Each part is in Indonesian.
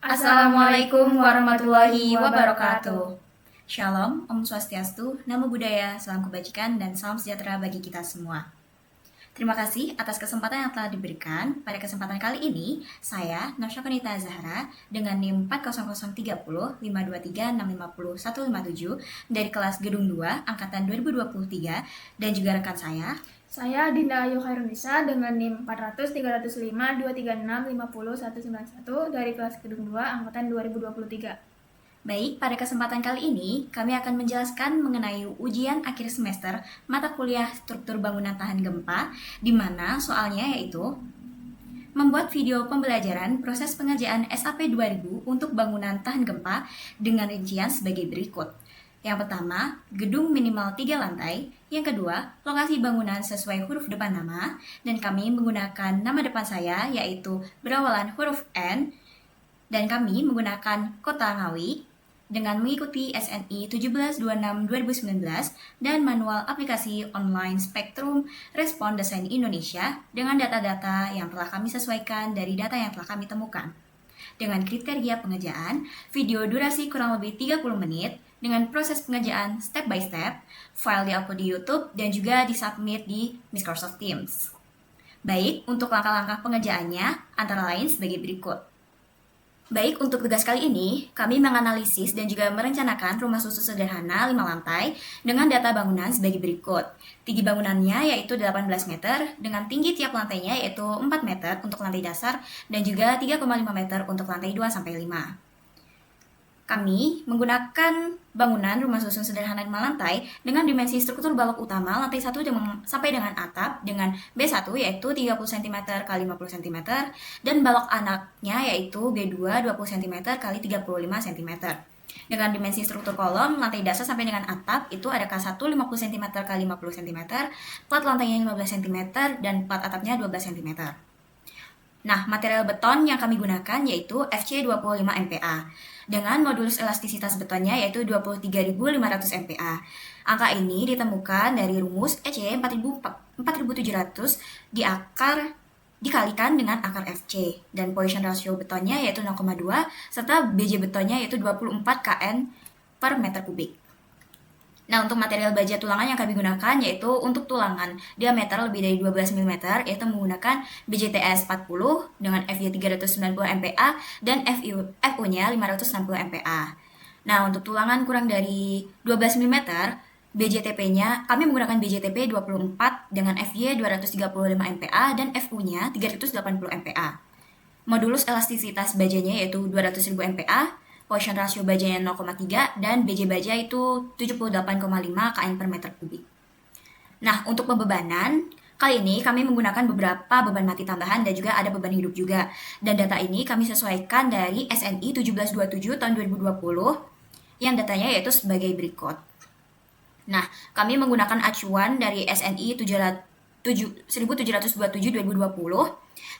Assalamualaikum warahmatullahi wabarakatuh. Shalom, Om Swastiastu, Namo Buddhaya, Salam Kebajikan, dan salam sejahtera bagi kita semua. Terima kasih atas kesempatan yang telah diberikan. Pada kesempatan kali ini, saya, Norsha Konita Zahra, dengan NIM 40030 523 650 157 dari kelas Gedung 2, Angkatan 2023, dan juga rekan Saya Dinda Ayu Khairunisa dengan NIM 400 305 236 50 191 dari kelas Gedung 2, Angkatan 2023. Baik, pada kesempatan kali ini kami akan menjelaskan mengenai ujian akhir semester mata kuliah struktur bangunan tahan gempa, di mana soalnya yaitu membuat video pembelajaran proses pengerjaan SAP 2000 untuk bangunan tahan gempa dengan rincian sebagai berikut. Yang pertama, gedung minimal 3 lantai. Yang kedua, lokasi bangunan sesuai huruf depan nama, dan kami menggunakan nama depan saya yaitu berawalan huruf N, dan kami menggunakan kota Ngawi dengan mengikuti SNI 1726-2019 dan manual aplikasi online Spektrum Respon Desain Indonesia dengan data-data yang telah kami sesuaikan dari data yang telah kami temukan. Dengan kriteria pengerjaan, video durasi kurang lebih 30 menit dengan proses pengerjaan step by step, file di-upload di YouTube dan juga disubmit di Microsoft Teams. Baik, untuk langkah-langkah pengerjaannya antara lain sebagai berikut. Baik, untuk tugas kali ini, kami menganalisis dan juga merencanakan rumah susun sederhana 5 lantai dengan data bangunan sebagai berikut. Tinggi bangunannya yaitu 18 meter, dengan tinggi tiap lantainya yaitu 4 meter untuk lantai dasar dan juga 3,5 meter untuk lantai 2-5. Kami menggunakan bangunan rumah susun sederhana 5 lantai dengan dimensi struktur balok utama lantai 1 sampai dengan atap dengan B1 yaitu 30 cm x 50 cm dan balok anaknya yaitu B2 20 cm x 35 cm. Dengan dimensi struktur kolom lantai dasar sampai dengan atap itu ada K1 50 cm x 50 cm, plat lantainya 15 cm dan plat atapnya 12 cm. Nah, material beton yang kami gunakan yaitu FC 25 MPa dengan modulus elastisitas betonnya yaitu 23.500 MPa. Angka ini ditemukan dari rumus EC 4700 dikalikan dengan akar FC dan Poisson ratio betonnya yaitu 0,2 serta BJ betonnya yaitu 24 kN per meter kubik. Nah, untuk material baja tulangan yang kami gunakan yaitu untuk tulangan diameter lebih dari 12 mm yaitu menggunakan BJTS 40 dengan FY 390 MPa dan FU-nya 560 MPa. Nah, untuk tulangan kurang dari 12 mm, BJTP-nya kami menggunakan BJTP 24 dengan FY 235 MPa dan FU-nya 380 MPa. Modulus elastisitas bajanya yaitu 200.000 MPa. Poisson ratio bajanya 0,3 dan BJ baja itu 78,5 kN per meter kubik. Nah, untuk pembebanan, kali ini kami menggunakan beberapa beban mati tambahan dan juga ada beban hidup juga. Dan data ini kami sesuaikan dari SNI 1727 tahun 2020 yang datanya yaitu sebagai berikut. Nah, kami menggunakan acuan dari SNI 1727 2020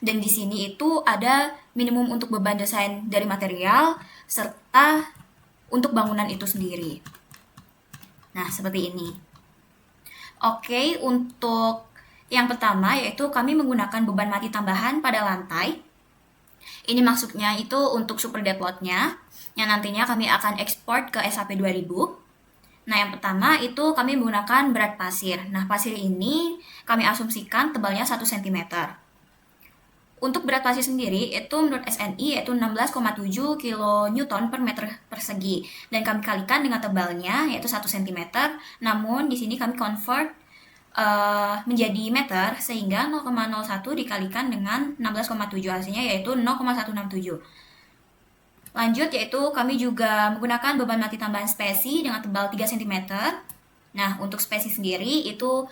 dan di sini itu ada minimum untuk beban desain dari material serta untuk bangunan itu sendiri. Nah, seperti ini. Oke, untuk yang pertama yaitu kami menggunakan beban mati tambahan pada lantai. Ini maksudnya itu untuk super dead load-nya yang nantinya kami akan ekspor ke SAP 2000. Nah, yang pertama itu kami menggunakan berat pasir. Nah, pasir ini kami asumsikan tebalnya 1 cm. Untuk berat pasir sendiri itu menurut SNI yaitu 16,7 kN per meter persegi dan kami kalikan dengan tebalnya yaitu 1 cm. Namun di sini kami convert menjadi meter sehingga 0,01 dikalikan dengan 16,7 hasilnya yaitu 0,167. Lanjut yaitu kami juga menggunakan beban mati tambahan spesi dengan tebal 3 cm. Nah, untuk spesi sendiri itu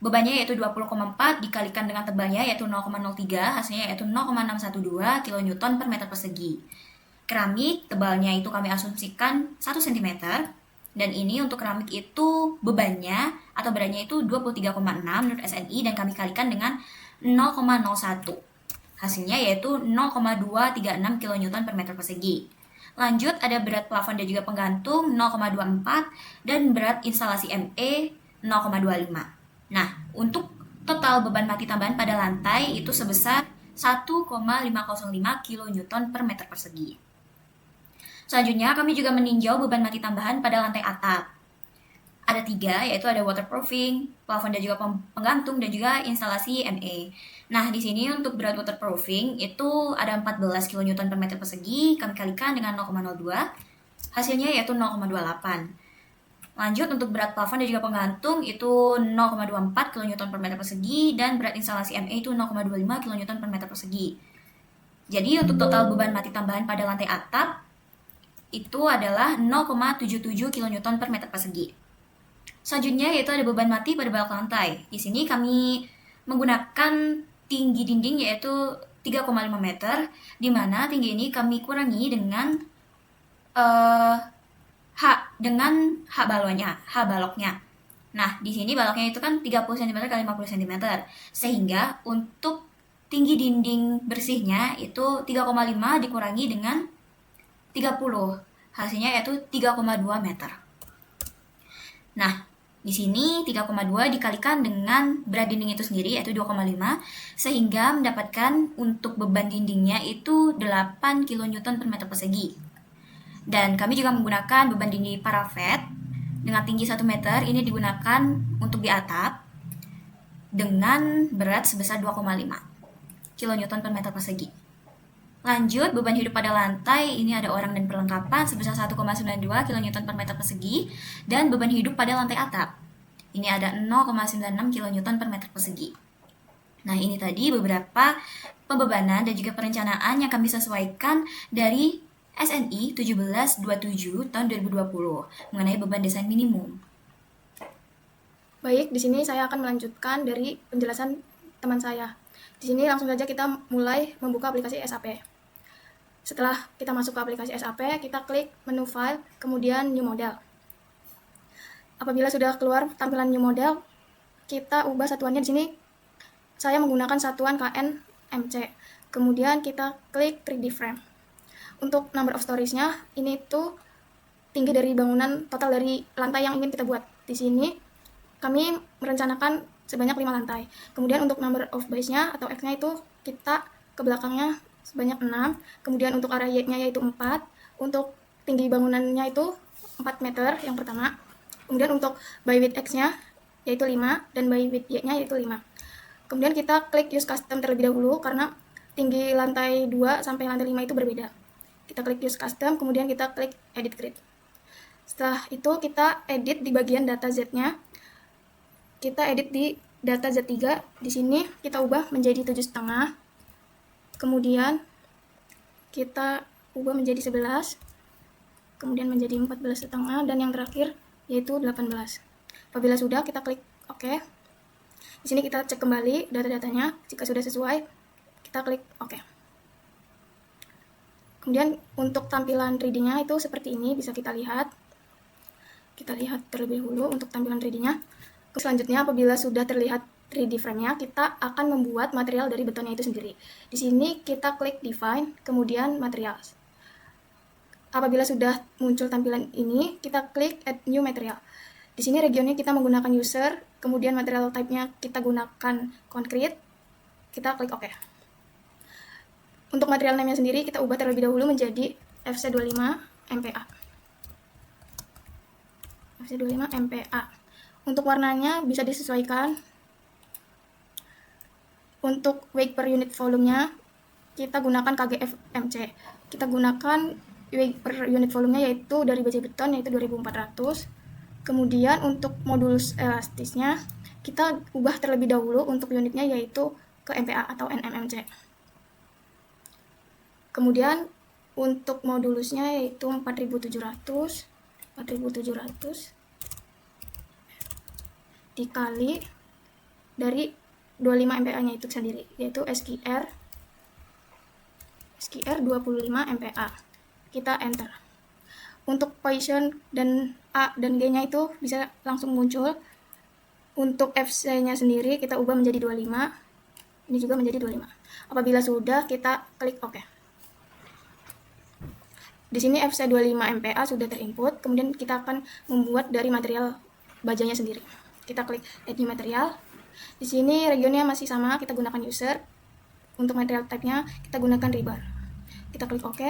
bebannya yaitu 20,4 dikalikan dengan tebalnya yaitu 0,03 hasilnya yaitu 0,612 kN per meter persegi. Keramik tebalnya itu kami asumsikan 1 cm dan ini untuk keramik itu bebannya atau beratnya itu 23,6 menurut SNI dan kami kalikan dengan 0,01. Hasilnya yaitu 0,236 kN per meter persegi. Lanjut ada berat plafon dan juga penggantung 0,24 dan berat instalasi ME 0,25. Nah, untuk total beban mati tambahan pada lantai itu sebesar 1,505 kN per meter persegi. Selanjutnya, kami juga meninjau beban mati tambahan pada lantai atap. Ada 3, yaitu ada waterproofing, plafon dan juga penggantung, dan juga instalasi MA. Nah, di sini untuk berat waterproofing itu ada 14 kN per meter persegi, kami kalikan dengan 0,02, hasilnya yaitu 0,28. Lanjut, untuk berat plafon dan juga penggantung itu 0,24 kN per meter persegi, dan berat instalasi MA itu 0,25 kN per meter persegi. Jadi, untuk total beban mati tambahan pada lantai atap itu adalah 0,77 kN per meter persegi. Selanjutnya yaitu ada beban mati pada balok lantai. Di sini kami menggunakan tinggi dinding yaitu 3,5 meter, di mana tinggi ini kami kurangi dengan H baloknya. Nah, di sini baloknya itu kan 30 cm x 50 cm. Sehingga untuk tinggi dinding bersihnya itu 3,5 dikurangi dengan 30. Hasilnya yaitu 3,2 meter. Nah, di sini 3,2 dikalikan dengan berat dinding itu sendiri yaitu 2,5, sehingga mendapatkan untuk beban dindingnya itu 8 kN per meter persegi. Dan kami juga menggunakan beban dinding parafet dengan tinggi 1 meter, ini digunakan untuk di atap dengan berat sebesar 2,5 kN per meter persegi. Lanjut, beban hidup pada lantai, ini ada orang dan perlengkapan sebesar 1,92 kN per meter persegi, dan beban hidup pada lantai atap. Ini ada 0,96 kN per meter persegi. Nah, ini tadi beberapa pembebanan dan juga perencanaan yang kami sesuaikan dari SNI 1727 tahun 2020 mengenai beban desain minimum. Baik, di sini saya akan melanjutkan dari penjelasan teman saya. Di sini langsung saja kita mulai membuka aplikasi SAP. Setelah kita masuk ke aplikasi SAP, kita klik menu file, kemudian new model. Apabila sudah keluar tampilan new model, kita ubah satuannya. Di sini saya menggunakan satuan KNMC. Kemudian kita klik 3D frame. Untuk number of stories-nya, ini tuh tinggi dari bangunan total dari lantai yang ingin kita buat. Di sini kami merencanakan sebanyak 5 lantai. Kemudian untuk number of base-nya atau X-nya itu kita ke belakangnya sebanyak 6. Kemudian untuk arah Y-nya yaitu 4. Untuk tinggi bangunannya itu 4 meter yang pertama. Kemudian untuk by width X-nya yaitu 5 dan by width Y-nya yaitu 5. Kemudian kita klik use custom terlebih dahulu karena tinggi lantai 2 sampai lantai 5 itu berbeda. Kita klik use custom, kemudian kita klik edit grid. Setelah itu kita edit di bagian data Z-nya. Kita edit di data Z3. Di sini kita ubah menjadi 7,5. Kemudian kita ubah menjadi 11. Kemudian menjadi 14,5 dan yang terakhir yaitu 18. Apabila sudah, kita klik OK. Di sini kita cek kembali data-datanya. Jika sudah sesuai, kita klik OK. Kemudian untuk tampilan 3D-nya itu seperti ini, bisa kita lihat. Kita lihat terlebih dahulu untuk tampilan 3D-nya. Selanjutnya, apabila sudah terlihat 3D frame-nya, kita akan membuat material dari betonnya itu sendiri. Di sini kita klik Define, kemudian Materials. Apabila sudah muncul tampilan ini, kita klik Add New Material. Di sini regionnya kita menggunakan User, kemudian material type-nya kita gunakan Concrete. Kita klik OK. Untuk material name-nya sendiri, kita ubah terlebih dahulu menjadi FC25 MPA. FC25 MPA. Untuk warnanya bisa disesuaikan. Untuk weight per unit volume-nya, kita gunakan KGFMC. Kita gunakan weight per unit volume-nya yaitu dari baja beton yaitu 2400. Kemudian untuk modulus elastisnya, kita ubah terlebih dahulu untuk unitnya yaitu ke MPA atau NMMC. Kemudian untuk modulusnya yaitu 4700 dikali dari 25 MPa-nya itu sendiri, yaitu SQR 25 MPa. Kita enter. Untuk position dan A dan G-nya itu bisa langsung muncul. Untuk FC-nya sendiri kita ubah menjadi 25. Ini juga menjadi 25. Apabila sudah, kita klik OK. Di sini FC25 MPa sudah terinput, kemudian kita akan membuat dari material bajanya sendiri. Kita klik Add New Material. Di sini regionnya masih sama, kita gunakan User. Untuk material type-nya kita gunakan rebar. Kita klik OK.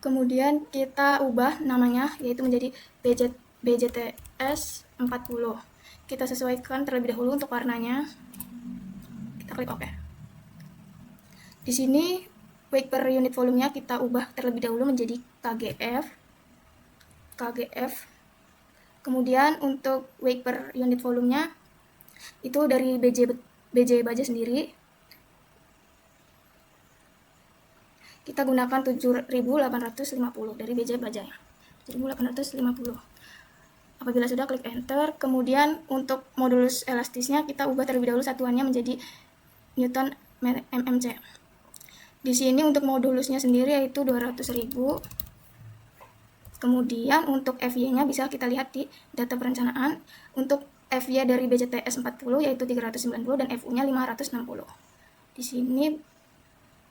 Kemudian kita ubah namanya yaitu menjadi BJTS 40. Kita sesuaikan terlebih dahulu untuk warnanya. Kita klik OK. Di sini weight per unit volumenya kita ubah terlebih dahulu menjadi KGF. Kemudian untuk weight per unit volumenya itu dari BJ baja sendiri. Kita gunakan 7.850 dari BJ bajanya. 7.850. Apabila sudah, klik enter. Kemudian untuk modulus elastisnya kita ubah terlebih dahulu satuannya menjadi Newton mmc. Di sini untuk modulusnya sendiri yaitu 200.000. Kemudian untuk FY-nya bisa kita lihat di data perencanaan. Untuk FY dari BJTS 40 yaitu 390 dan FU-nya 560. Di sini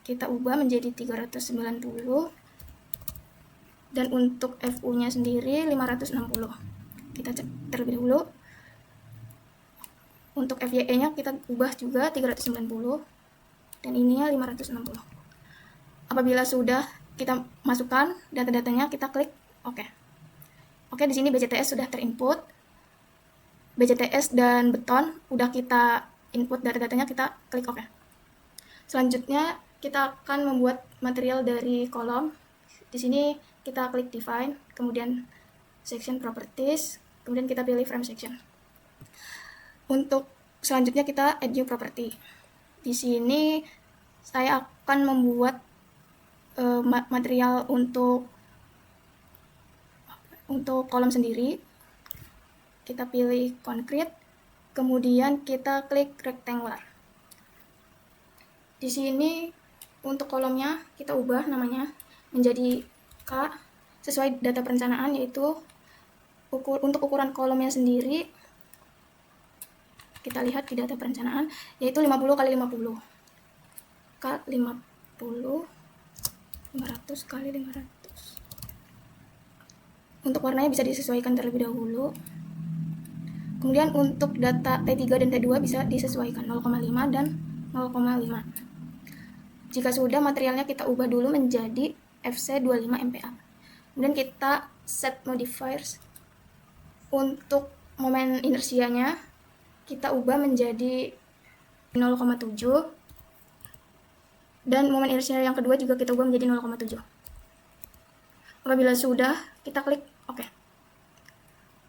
kita ubah menjadi 390 dan untuk FU-nya sendiri 560. Kita cek terlebih dahulu. Untuk FYE-nya kita ubah juga 390 dan ininya 560. Apabila sudah kita masukkan data-datanya, kita klik OK. Oke, di sini BJTS sudah terinput. BJTS dan beton udah kita input data-datanya, kita klik OK. Selanjutnya kita akan membuat material dari kolom. Di sini kita klik define, kemudian section properties, kemudian kita pilih frame section. Untuk selanjutnya kita add new property. Di sini saya akan membuat material untuk kolom sendiri. Kita pilih concrete, kemudian kita klik rectangular. Di sini untuk kolomnya kita ubah namanya menjadi K sesuai data perencanaan, yaitu untuk ukuran kolomnya sendiri kita lihat di data perencanaan yaitu 50 x 50. K 50, 500 x 500. Untuk warnanya bisa disesuaikan terlebih dahulu. Kemudian untuk data T3 dan T2 bisa disesuaikan 0,5 dan 0,5. Jika sudah, materialnya kita ubah dulu menjadi FC25 MPa. Kemudian kita set modifiers. Untuk momen inersianya kita ubah menjadi 0,7 dan momen inersia yang kedua juga kita ubah menjadi 0,7. Apabila sudah, kita klik OK.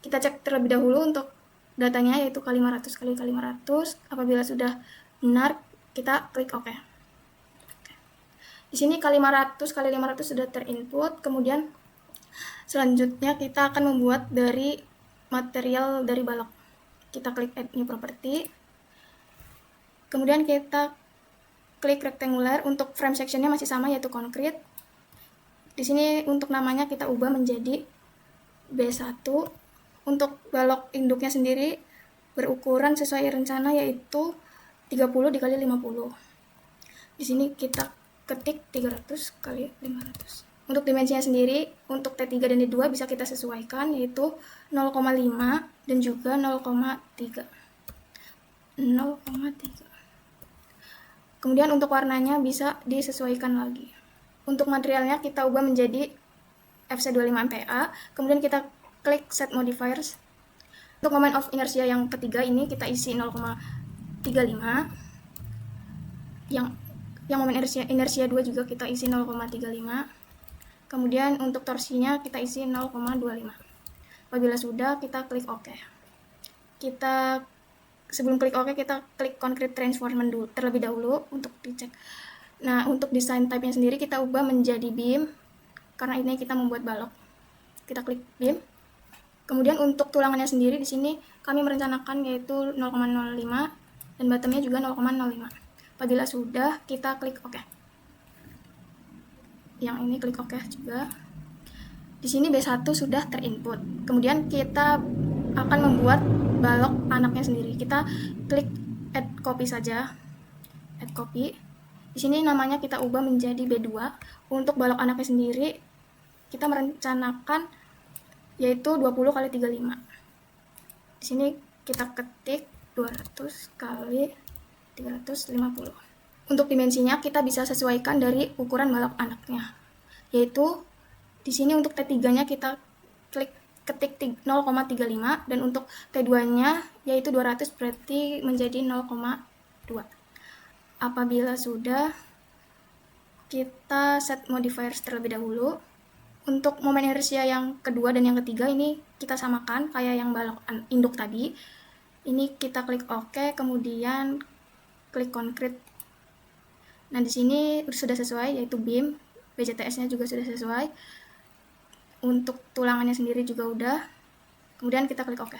Kita cek terlebih dahulu untuk datanya yaitu K500 x 500. Apabila sudah benar, kita klik OK. Di sini K500 x 500 sudah terinput. Kemudian selanjutnya kita akan membuat dari material dari balok. Kita klik add new property. Kemudian kita klik rectangular. Untuk frame sectionnya masih sama yaitu concrete. Di sini untuk namanya kita ubah menjadi B1. Untuk balok induknya sendiri berukuran sesuai rencana yaitu 30 x 50. Di sini kita ketik 300 x 500. Untuk dimensinya sendiri untuk T3 dan T2 bisa kita sesuaikan yaitu 0,5 dan juga 0,3. Kemudian untuk warnanya bisa disesuaikan lagi. Untuk materialnya kita ubah menjadi FC25 MPa. Kemudian kita klik set modifiers. Untuk moment of inertia yang ketiga ini kita isi 0,35. Yang momen inersia 2 juga kita isi 0,35. Kemudian untuk torsinya kita isi 0,25. Apabila sudah, kita klik OK. Sebelum klik OK, kita klik concrete transformation terlebih dahulu untuk dicek. Nah, untuk desain type-nya sendiri kita ubah menjadi beam, karena ini kita membuat balok. Kita klik beam. Kemudian untuk tulangannya sendiri di sini kami merencanakan yaitu 0,05 dan bottomnya juga 0,05. Apabila sudah, kita klik OK. Yang ini klik OK juga. Di sini B1 sudah terinput. Kemudian kita akan membuat balok anaknya sendiri. Kita klik add copy saja. Add copy. Di sini namanya kita ubah menjadi B2. Untuk balok anaknya sendiri kita merencanakan yaitu 20 x 35. Di sini kita ketik 200 x 350. Untuk dimensinya kita bisa sesuaikan dari ukuran balok anaknya, yaitu Di sini untuk T3-nya kita ketik 0,35 dan untuk T2-nya yaitu 200 berarti menjadi 0,2. Apabila sudah, kita set modifiers terlebih dahulu. Untuk momen inersia yang kedua dan yang ketiga ini kita samakan kayak yang balok induk tadi. Ini kita klik OK, kemudian klik concrete. Nah, di sini sudah sesuai yaitu beam, BCTS-nya juga sudah sesuai. Untuk tulangannya sendiri juga udah. Kemudian kita klik OK.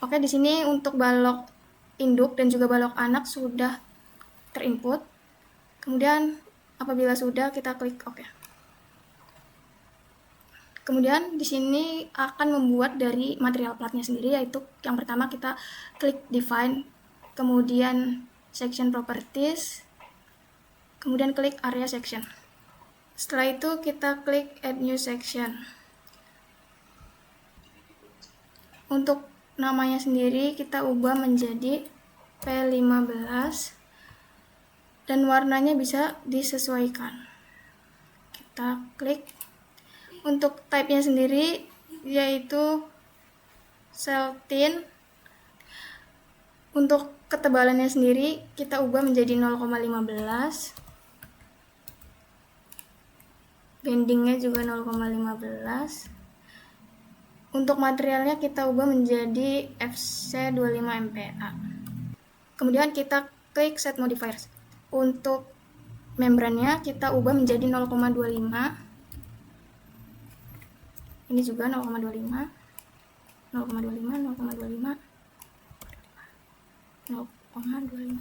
Oke, di sini untuk balok induk dan juga balok anak sudah terinput. Kemudian apabila sudah, kita klik OK. Kemudian di sini akan membuat dari material platnya sendiri, yaitu yang pertama kita klik define, kemudian section properties, kemudian klik area section. Setelah itu kita klik add new section. Untuk namanya sendiri kita ubah menjadi P15 dan warnanya bisa disesuaikan. Kita klik. Untuk type-nya sendiri yaitu cell thin. Untuk ketebalannya sendiri kita ubah menjadi 0,15. Bendingnya juga 0,15. Untuk materialnya kita ubah menjadi FC25 MPa. Kemudian kita klik set modifiers. Untuk membrannya kita ubah menjadi 0,25. Ini juga 0,25, 0,25, 0,25, 0,25.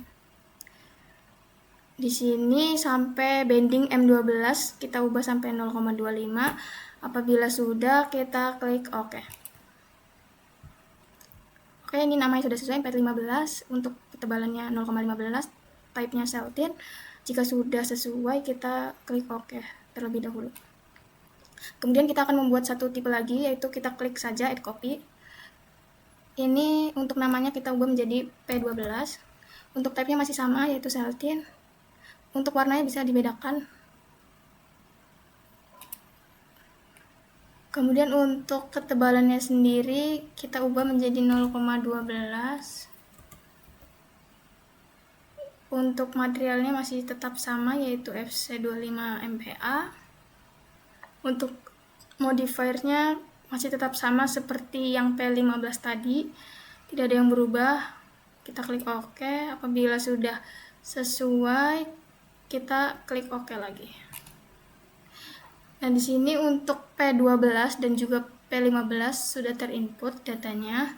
Di sini sampai bending M12 kita ubah sampai 0,25. Apabila sudah, kita klik OK. Oke, ini namanya sudah sesuai 415. Untuk ketebalannya 0,15, type-nya cell thin. Jika sudah sesuai, kita klik OK terlebih dahulu. Kemudian kita akan membuat satu tipe lagi, yaitu kita klik saja add copy. Ini untuk namanya kita ubah menjadi P12. Untuk type-nya masih sama, yaitu cell thin. Untuk warnanya bisa dibedakan. Kemudian untuk ketebalannya sendiri kita ubah menjadi 0,12. Untuk materialnya masih tetap sama, yaitu FC25 MPa. Untuk modifiernya masih tetap sama seperti yang P15 tadi, tidak ada yang berubah. Kita klik OK. Apabila sudah sesuai, kita klik OK lagi. Nah, di sini untuk P12 dan juga P15 sudah terinput datanya.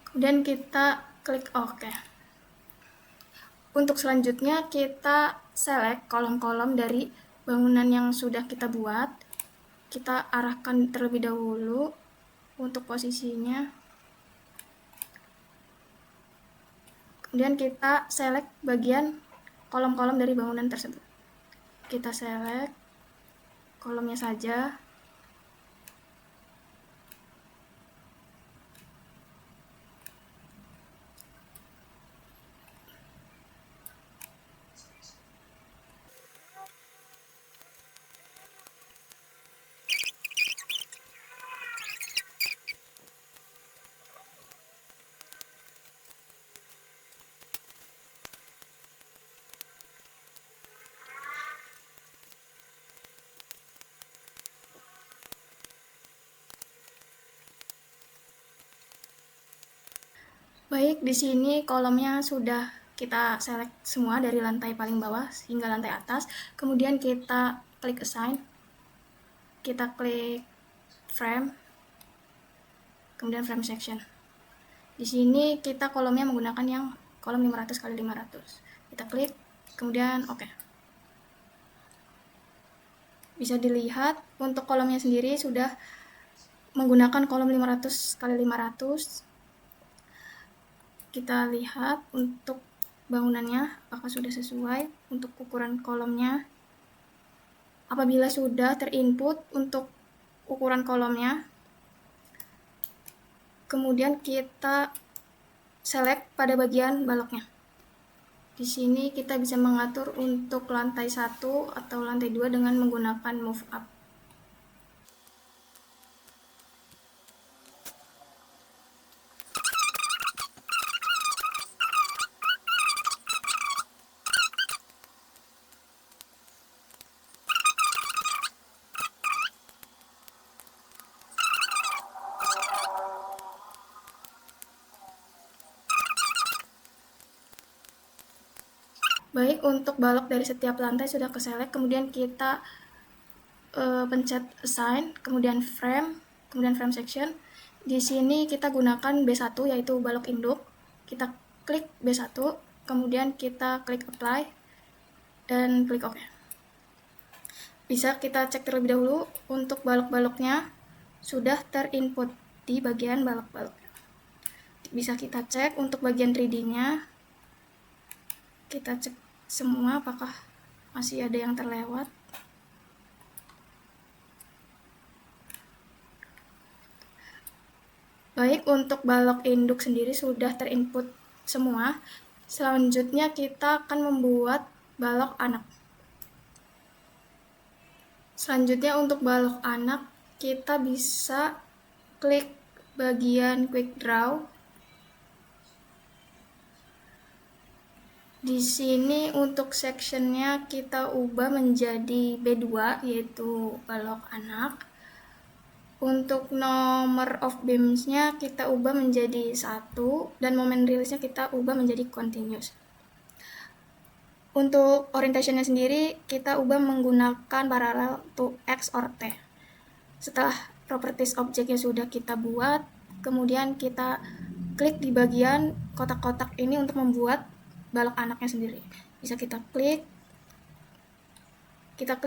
Kemudian kita klik OK. Untuk selanjutnya kita select kolom-kolom dari bangunan yang sudah kita buat. Kita arahkan terlebih dahulu untuk posisinya. Kemudian kita select bagian kolom-kolom dari bangunan tersebut. Kita select kolomnya saja. Baik, di sini kolomnya sudah kita select semua dari lantai paling bawah hingga lantai atas. Kemudian kita klik assign. Kita klik frame. Kemudian frame section. Di sini kita kolomnya menggunakan yang kolom 500 x 500. Kita klik, kemudian OK. Bisa dilihat untuk kolomnya sendiri sudah menggunakan kolom 500 x 500. Kita lihat untuk bangunannya apakah sudah sesuai untuk ukuran kolomnya. Apabila sudah terinput untuk ukuran kolomnya, kemudian kita select pada bagian baloknya. Di sini kita bisa mengatur untuk lantai 1 atau lantai 2 dengan menggunakan move up. Baik, untuk balok dari setiap lantai sudah keselect, kemudian kita pencet assign, kemudian frame section. Di sini kita gunakan B1 yaitu balok induk. Kita klik B1, kemudian kita klik apply dan klik OK. Bisa kita cek terlebih dahulu untuk balok-baloknya sudah terinput di bagian balok-balok. Bisa kita cek untuk bagian 3D-nya. Kita cek semua apakah masih ada yang terlewat. Baik, untuk balok induk sendiri sudah terinput semua. Selanjutnya kita akan membuat balok anak. Selanjutnya untuk balok anak, kita bisa klik bagian quick draw. Di sini untuk sectionnya kita ubah menjadi B2 yaitu balok anak. Untuk nomor of beams-nya kita ubah menjadi 1 dan moment release-nya kita ubah menjadi continuous. Untuk orientation-nya sendiri kita ubah menggunakan parallel to X or T. Setelah properties objeknya sudah kita buat, kemudian kita klik di bagian kotak-kotak ini untuk membuat balok anaknya sendiri. Bisa kita klik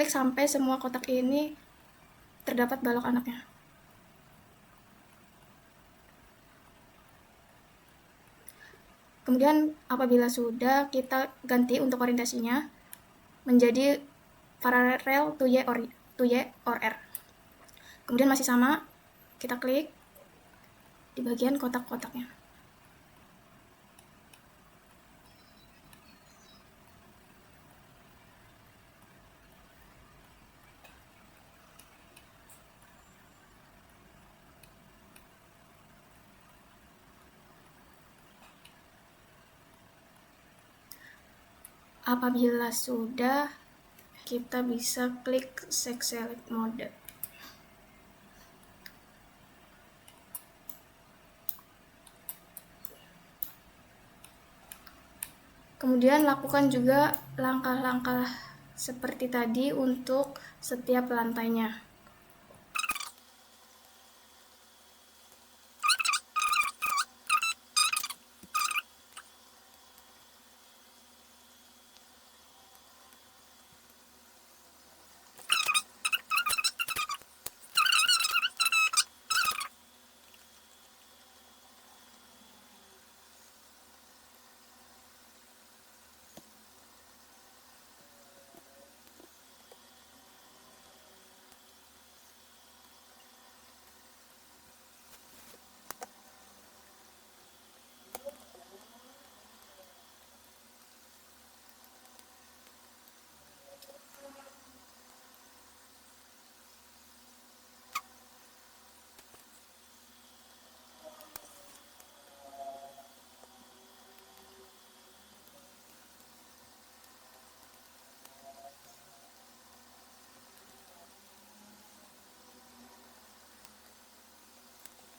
sampai semua kotak ini terdapat balok anaknya. Kemudian apabila sudah, kita ganti untuk orientasinya menjadi parallel to Y or R. Kemudian masih sama, kita klik di bagian kotak-kotaknya. Apabila sudah, kita bisa klik select mode. Kemudian lakukan juga langkah-langkah seperti tadi untuk setiap lantainya.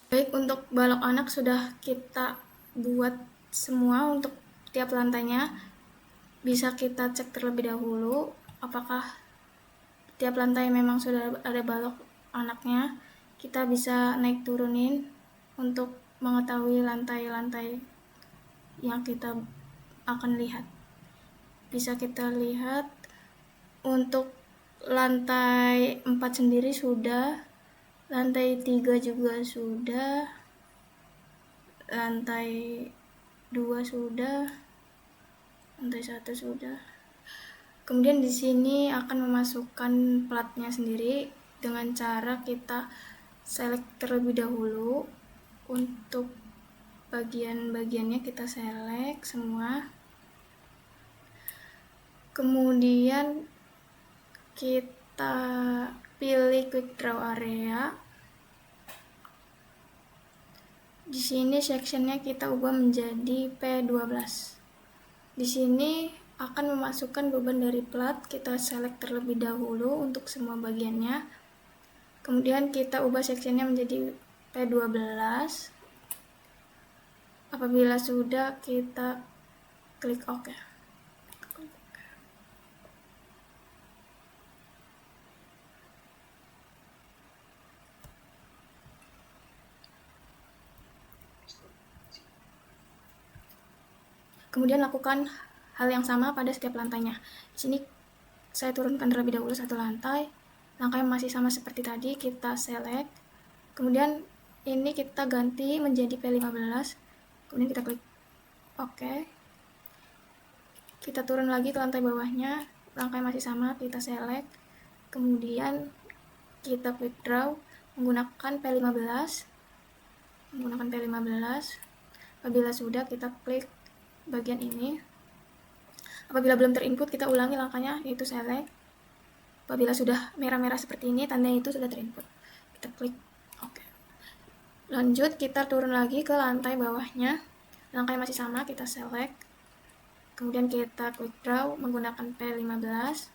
Baik, untuk balok anak sudah kita buat semua untuk tiap lantainya. Bisa kita cek terlebih dahulu apakah tiap lantai memang sudah ada balok anaknya. Kita bisa naik turunin untuk mengetahui lantai-lantai yang kita akan lihat. Bisa kita lihat untuk lantai 4 sendiri sudah, lantai 3 juga sudah, lantai 2 sudah, lantai 1 sudah. Kemudian di sini akan memasukkan platnya sendiri dengan cara kita select terlebih dahulu. Untuk bagian-bagiannya kita select semua. Kemudian kita pilih quick draw area. Di sini sectionnya kita ubah menjadi P12. Di sini akan memasukkan beban dari plat, kita select terlebih dahulu untuk semua bagiannya. Kemudian kita ubah sectionnya menjadi P12. Apabila sudah, kita klik OK. Kemudian lakukan hal yang sama pada setiap lantainya. Di sini saya turunkan terlebih dahulu satu lantai. Langkah yang masih sama seperti tadi, kita select. Kemudian ini kita ganti menjadi P15. Kemudian kita klik OK. Kita turun lagi ke lantai bawahnya. Langkah yang masih sama, kita select. Kemudian kita quick draw menggunakan P15. Apabila sudah, kita klik bagian ini. Apabila belum terinput, kita ulangi langkahnya, yaitu select. Apabila sudah merah-merah seperti ini, tandanya itu sudah terinput. Kita klik OK. Lanjut, kita turun lagi ke lantai bawahnya. Langkah yang masih sama, kita select. Kemudian kita quick draw menggunakan P15.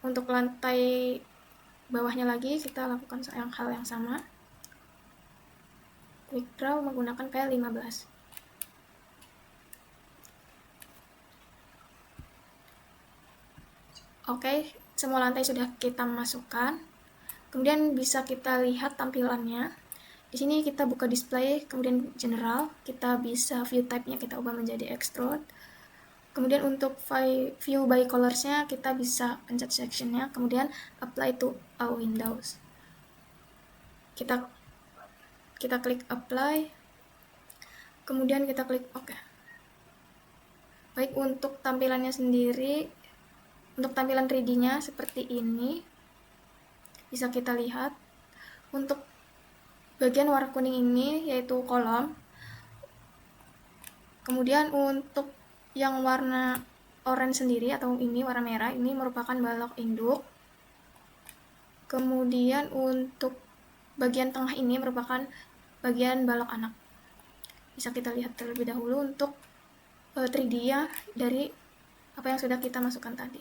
Untuk lantai bawahnya lagi, kita lakukan hal yang sama. Quick draw menggunakan P15. Oke, semua lantai sudah kita masukkan. Kemudian bisa kita lihat tampilannya. Di sini kita buka display, kemudian general, kita bisa view type-nya kita ubah menjadi extrude. Kemudian untuk view by colors-nya kita bisa pencet section-nya, kemudian apply to all windows. Kita klik apply, kemudian kita klik OK. Baik, untuk tampilannya sendiri, untuk tampilan 3D-nya seperti ini, bisa kita lihat. Untuk bagian warna kuning ini yaitu kolom. Kemudian untuk yang warna orange sendiri atau ini warna merah, ini merupakan balok induk. Kemudian untuk bagian tengah ini merupakan bagian balok anak. Bisa kita lihat terlebih dahulu untuk 3D-nya dari apa yang sudah kita masukkan tadi.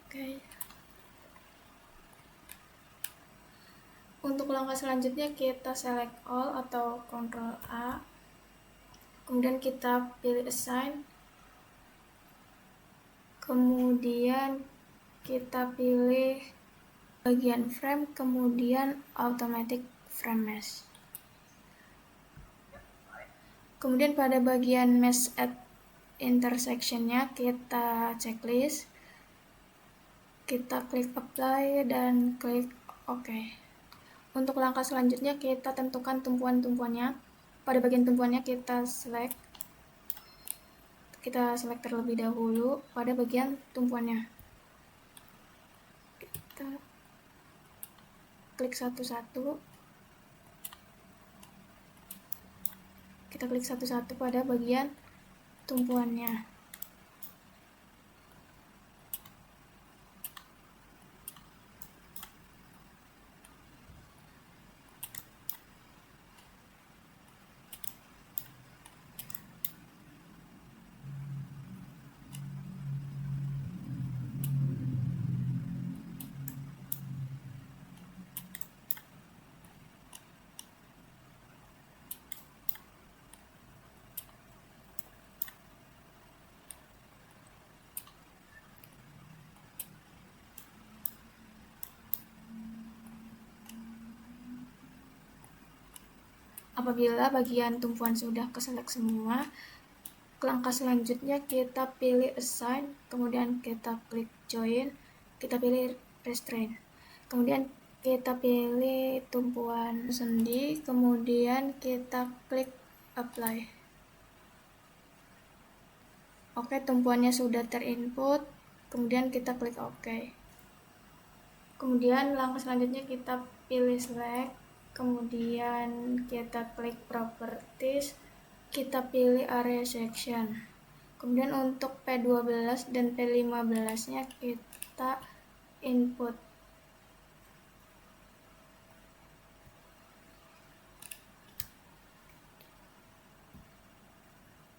Oke. Untuk langkah selanjutnya kita select all atau Ctrl A. Kemudian kita pilih assign. Kemudian kita pilih bagian frame, kemudian automatic frame mesh. Kemudian pada bagian mesh at intersection-nya kita checklist. Kita klik apply dan klik OK. Untuk langkah selanjutnya kita tentukan tumpuan-tumpuannya. Pada bagian tumpuannya kita select terlebih dahulu pada bagian tumpuannya. Kita klik satu-satu. Kita klik satu-satu pada bagian tumpuannya. Apabila bagian tumpuan sudah keselect semua, langkah selanjutnya kita pilih assign, kemudian kita klik join, kita pilih restrain, kemudian kita pilih tumpuan sendi, kemudian kita klik apply. Oke, tumpuannya sudah terinput, kemudian kita klik OK. Kemudian langkah selanjutnya kita pilih select, kemudian kita klik properties, kita pilih area section. Kemudian untuk P12 dan P15-nya kita input.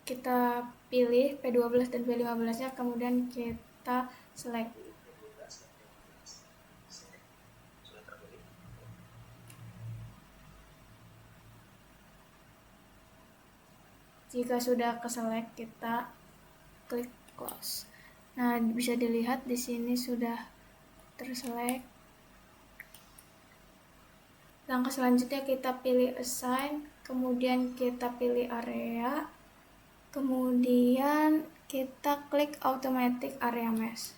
Kita pilih P12 dan P15-nya, kemudian kita select. Jika sudah ke-select, kita klik close. Nah, bisa dilihat di sini sudah terselect. Langkah selanjutnya kita pilih assign, kemudian kita pilih area, kemudian kita klik automatic area mesh.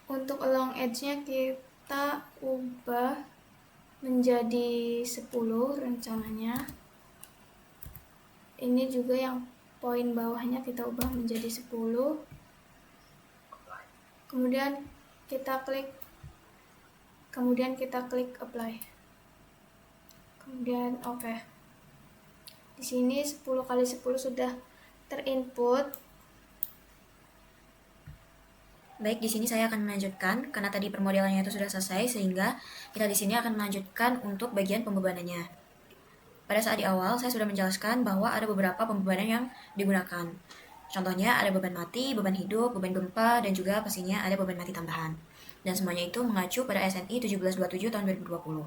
Untuk along edge-nya kita ubah menjadi 10 rencananya. Ini juga yang poin bawahnya kita ubah menjadi 10. Kemudian kita klik apply. Kemudian oke. Di sini 10 kali 10 sudah terinput. Baik, di sini saya akan melanjutkan karena tadi permodelannya itu sudah selesai, sehingga kita di sini akan melanjutkan untuk bagian pembebanannya. Pada saat di awal saya sudah menjelaskan bahwa ada beberapa pembebanan yang digunakan. Contohnya ada beban mati, beban hidup, beban gempa, dan juga pastinya ada beban mati tambahan. Dan semuanya itu mengacu pada SNI 1727 tahun 2020.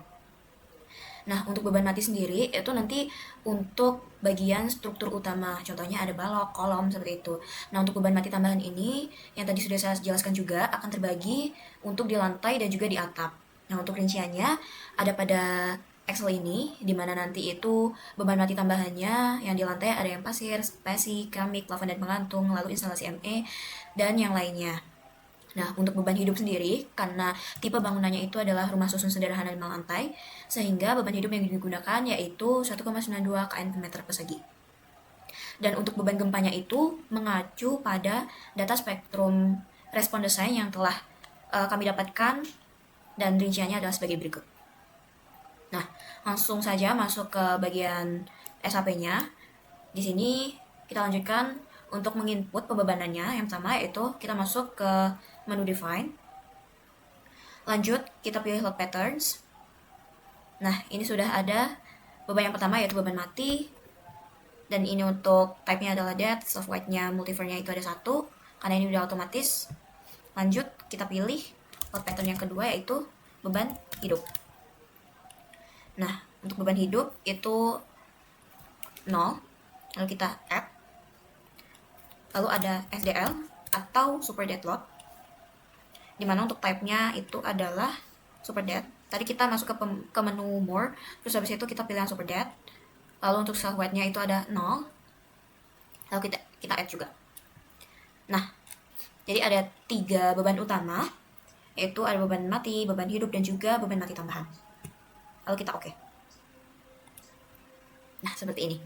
Nah, untuk beban mati sendiri itu nanti untuk bagian struktur utama. Contohnya ada balok, kolom, seperti itu. Nah, untuk beban mati tambahan ini, yang tadi sudah saya jelaskan juga, akan terbagi untuk di lantai dan juga di atap. Nah, untuk rinciannya ada pada Excel ini, di mana nanti itu beban mati tambahannya yang di lantai ada yang pasir, spasi, keramik, plafon dan pengantung, lalu instalasi ME, dan yang lainnya. Nah, untuk beban hidup sendiri, karena tipe bangunannya itu adalah rumah susun sederhana 5 lantai, sehingga beban hidup yang digunakan yaitu 1,92 kN per meter persegi. Dan untuk beban gempanya itu mengacu pada data spektrum respon desain yang telah kami dapatkan, dan rinciannya adalah sebagai berikut. Nah, langsung saja masuk ke bagian SAP-nya. Di sini kita lanjutkan untuk menginput pembebanannya. Yang pertama yaitu kita masuk ke menu define. Lanjut, kita pilih load patterns. Nah, ini sudah ada beban yang pertama yaitu beban mati. Dan ini untuk type-nya adalah dead, soft weight-nya multivernya itu ada 1, karena ini udah otomatis. Lanjut, kita pilih load pattern yang kedua yaitu beban hidup. Nah, untuk beban hidup itu 0, lalu kita add. Lalu ada SDL atau super dead load, dimana untuk type-nya itu adalah super dead. Tadi kita masuk ke menu more, terus habis itu kita pilih yang super dead. Lalu untuk self weight-nya itu ada 0, lalu kita add juga. Nah, jadi ada 3 beban utama, yaitu ada beban mati, beban hidup, dan juga beban mati tambahan. Lalu kita oke. Nah, seperti ini.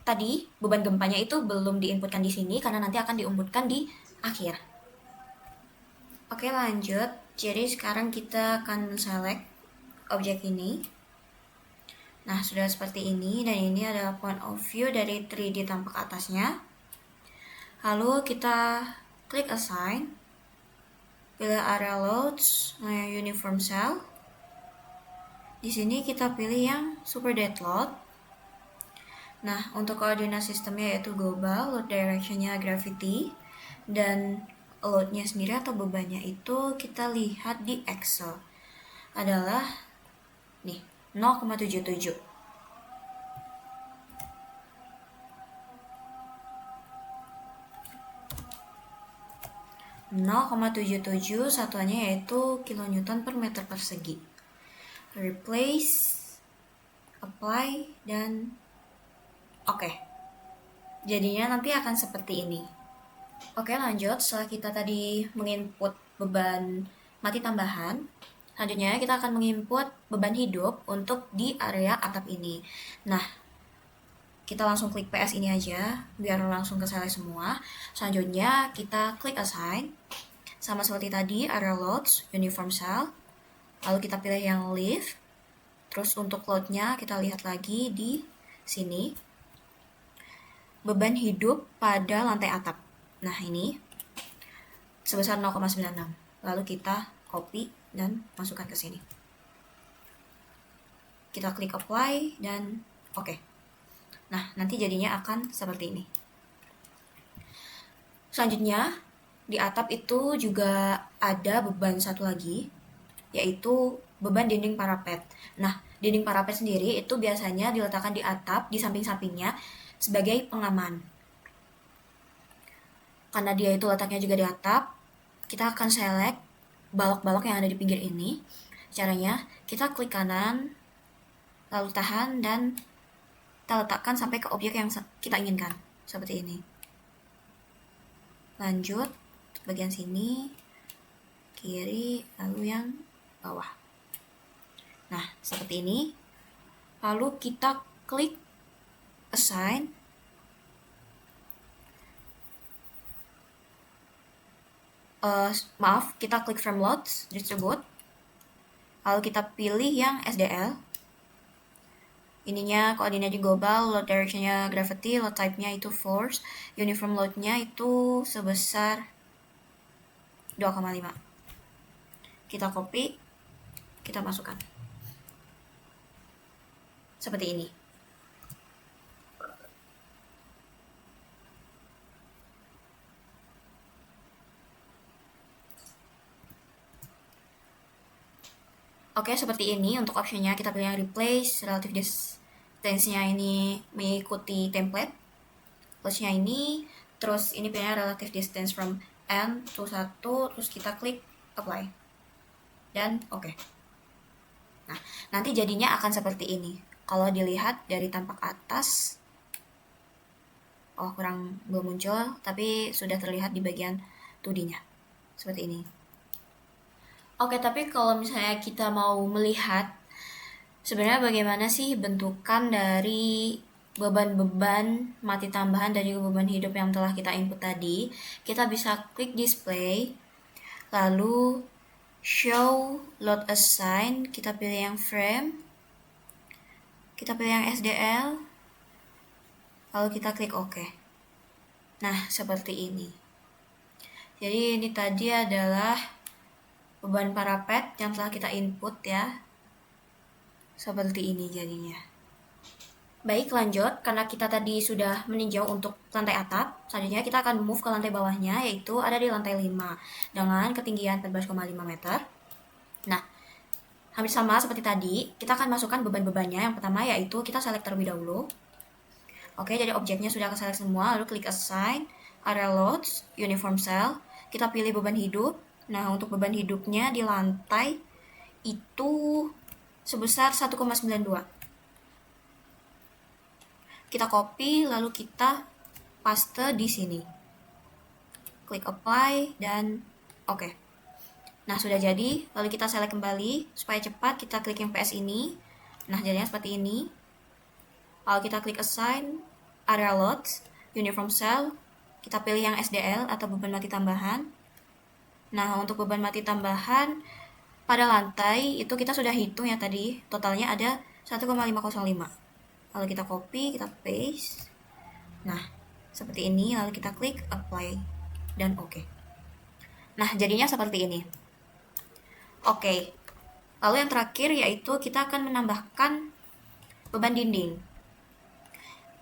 Tadi beban gempanya itu belum diinputkan di sini karena nanti akan diinputkan di akhir. Oke, lanjut. Jadi sekarang kita akan select objek ini. Nah, sudah seperti ini, dan ini adalah point of view dari 3D tampak atasnya. Lalu kita klik assign, pilih area loads, uniform cell. Di sini kita pilih yang super dead load. Nah, untuk koordinat sistemnya yaitu global, load direction-nya gravity, dan load-nya sendiri atau bebannya itu kita lihat di Excel adalah nih 0,77. Satuannya yaitu kilonewton per meter persegi. Replace, apply, dan oke. Jadinya nanti akan seperti ini. Oke, lanjut. Setelah kita tadi menginput beban mati tambahan, selanjutnya kita akan menginput beban hidup untuk di area atap ini. Nah, kita langsung klik PS ini aja, biar langsung ke select semua. Selanjutnya kita klik assign, sama seperti tadi, area loads, uniform cell. Lalu kita pilih yang lift, Terus untuk load-nya kita lihat lagi di sini. Beban hidup pada lantai atap. Nah, ini sebesar 0,96. Lalu kita copy dan masukkan ke sini. Kita klik apply dan oke. Nah, nanti jadinya akan seperti ini. Selanjutnya, di atap itu juga ada beban satu lagi, yaitu beban dinding parapet. Nah, dinding parapet sendiri itu biasanya diletakkan di atap, di samping-sampingnya sebagai pengaman. Karena dia itu letaknya juga di atap, kita akan select balok-balok yang ada di pinggir ini. Caranya, kita klik kanan, lalu tahan, dan kita letakkan sampai ke objek yang kita inginkan, seperti ini. Lanjut, bagian sini, kiri, lalu yang bawah. Nah, seperti ini. Lalu kita klik assign. Maaf, kita klik frame loads, distribute. Lalu kita pilih yang SDL. Ininya koordinatnya global, load directionnya gravity, load type-nya itu force, uniform load-nya itu sebesar 2,5. Kita copy, kita masukkan. Seperti ini. Oke, seperti ini untuk optionnya. Kita pilih yang replace, relative distance-nya ini mengikuti template. Plus-nya ini, terus ini pilihnya relative distance from end to 1, terus kita klik apply. Dan oke. Nah, nanti jadinya akan seperti ini. Kalau dilihat dari tampak atas, belum muncul, tapi sudah terlihat di bagian 2D-nya. Seperti ini. Oke, tapi kalau misalnya kita mau melihat sebenarnya bagaimana sih bentukan dari beban-beban mati tambahan dan juga beban hidup yang telah kita input tadi, kita bisa klik display, lalu show load assign, kita pilih yang frame, kita pilih yang SDL, lalu kita klik OK. Nah, seperti ini. Jadi ini tadi adalah beban parapet yang telah kita input ya. Seperti ini jadinya. Baik, lanjut. Karena kita tadi sudah meninjau untuk lantai atap, selanjutnya kita akan move ke lantai bawahnya, yaitu ada di lantai 5 dengan ketinggian 14,5 meter. Nah, hampir sama seperti tadi, kita akan masukkan beban-bebannya. Yang pertama yaitu kita select terlebih dahulu. Oke, jadi objeknya sudah ke select semua, lalu klik assign, area loads, uniform cell, kita pilih beban hidup. Nah, untuk beban hidupnya di lantai itu sebesar 1,92. Kita copy, lalu kita paste di sini. Klik apply, dan oke. Nah, sudah jadi. Lalu kita select kembali. Supaya cepat, kita klik yang PS ini. Nah, jadinya seperti ini. Lalu kita klik assign, area loads, uniform cell. Kita pilih yang SDL atau beban mati tambahan. Nah, untuk beban mati tambahan pada lantai itu kita sudah hitung ya tadi. Totalnya ada 1,505. Lalu kita copy, kita paste. Nah, seperti ini. Lalu kita klik apply dan oke. Nah, jadinya seperti ini. Oke. Lalu yang terakhir yaitu kita akan menambahkan beban dinding.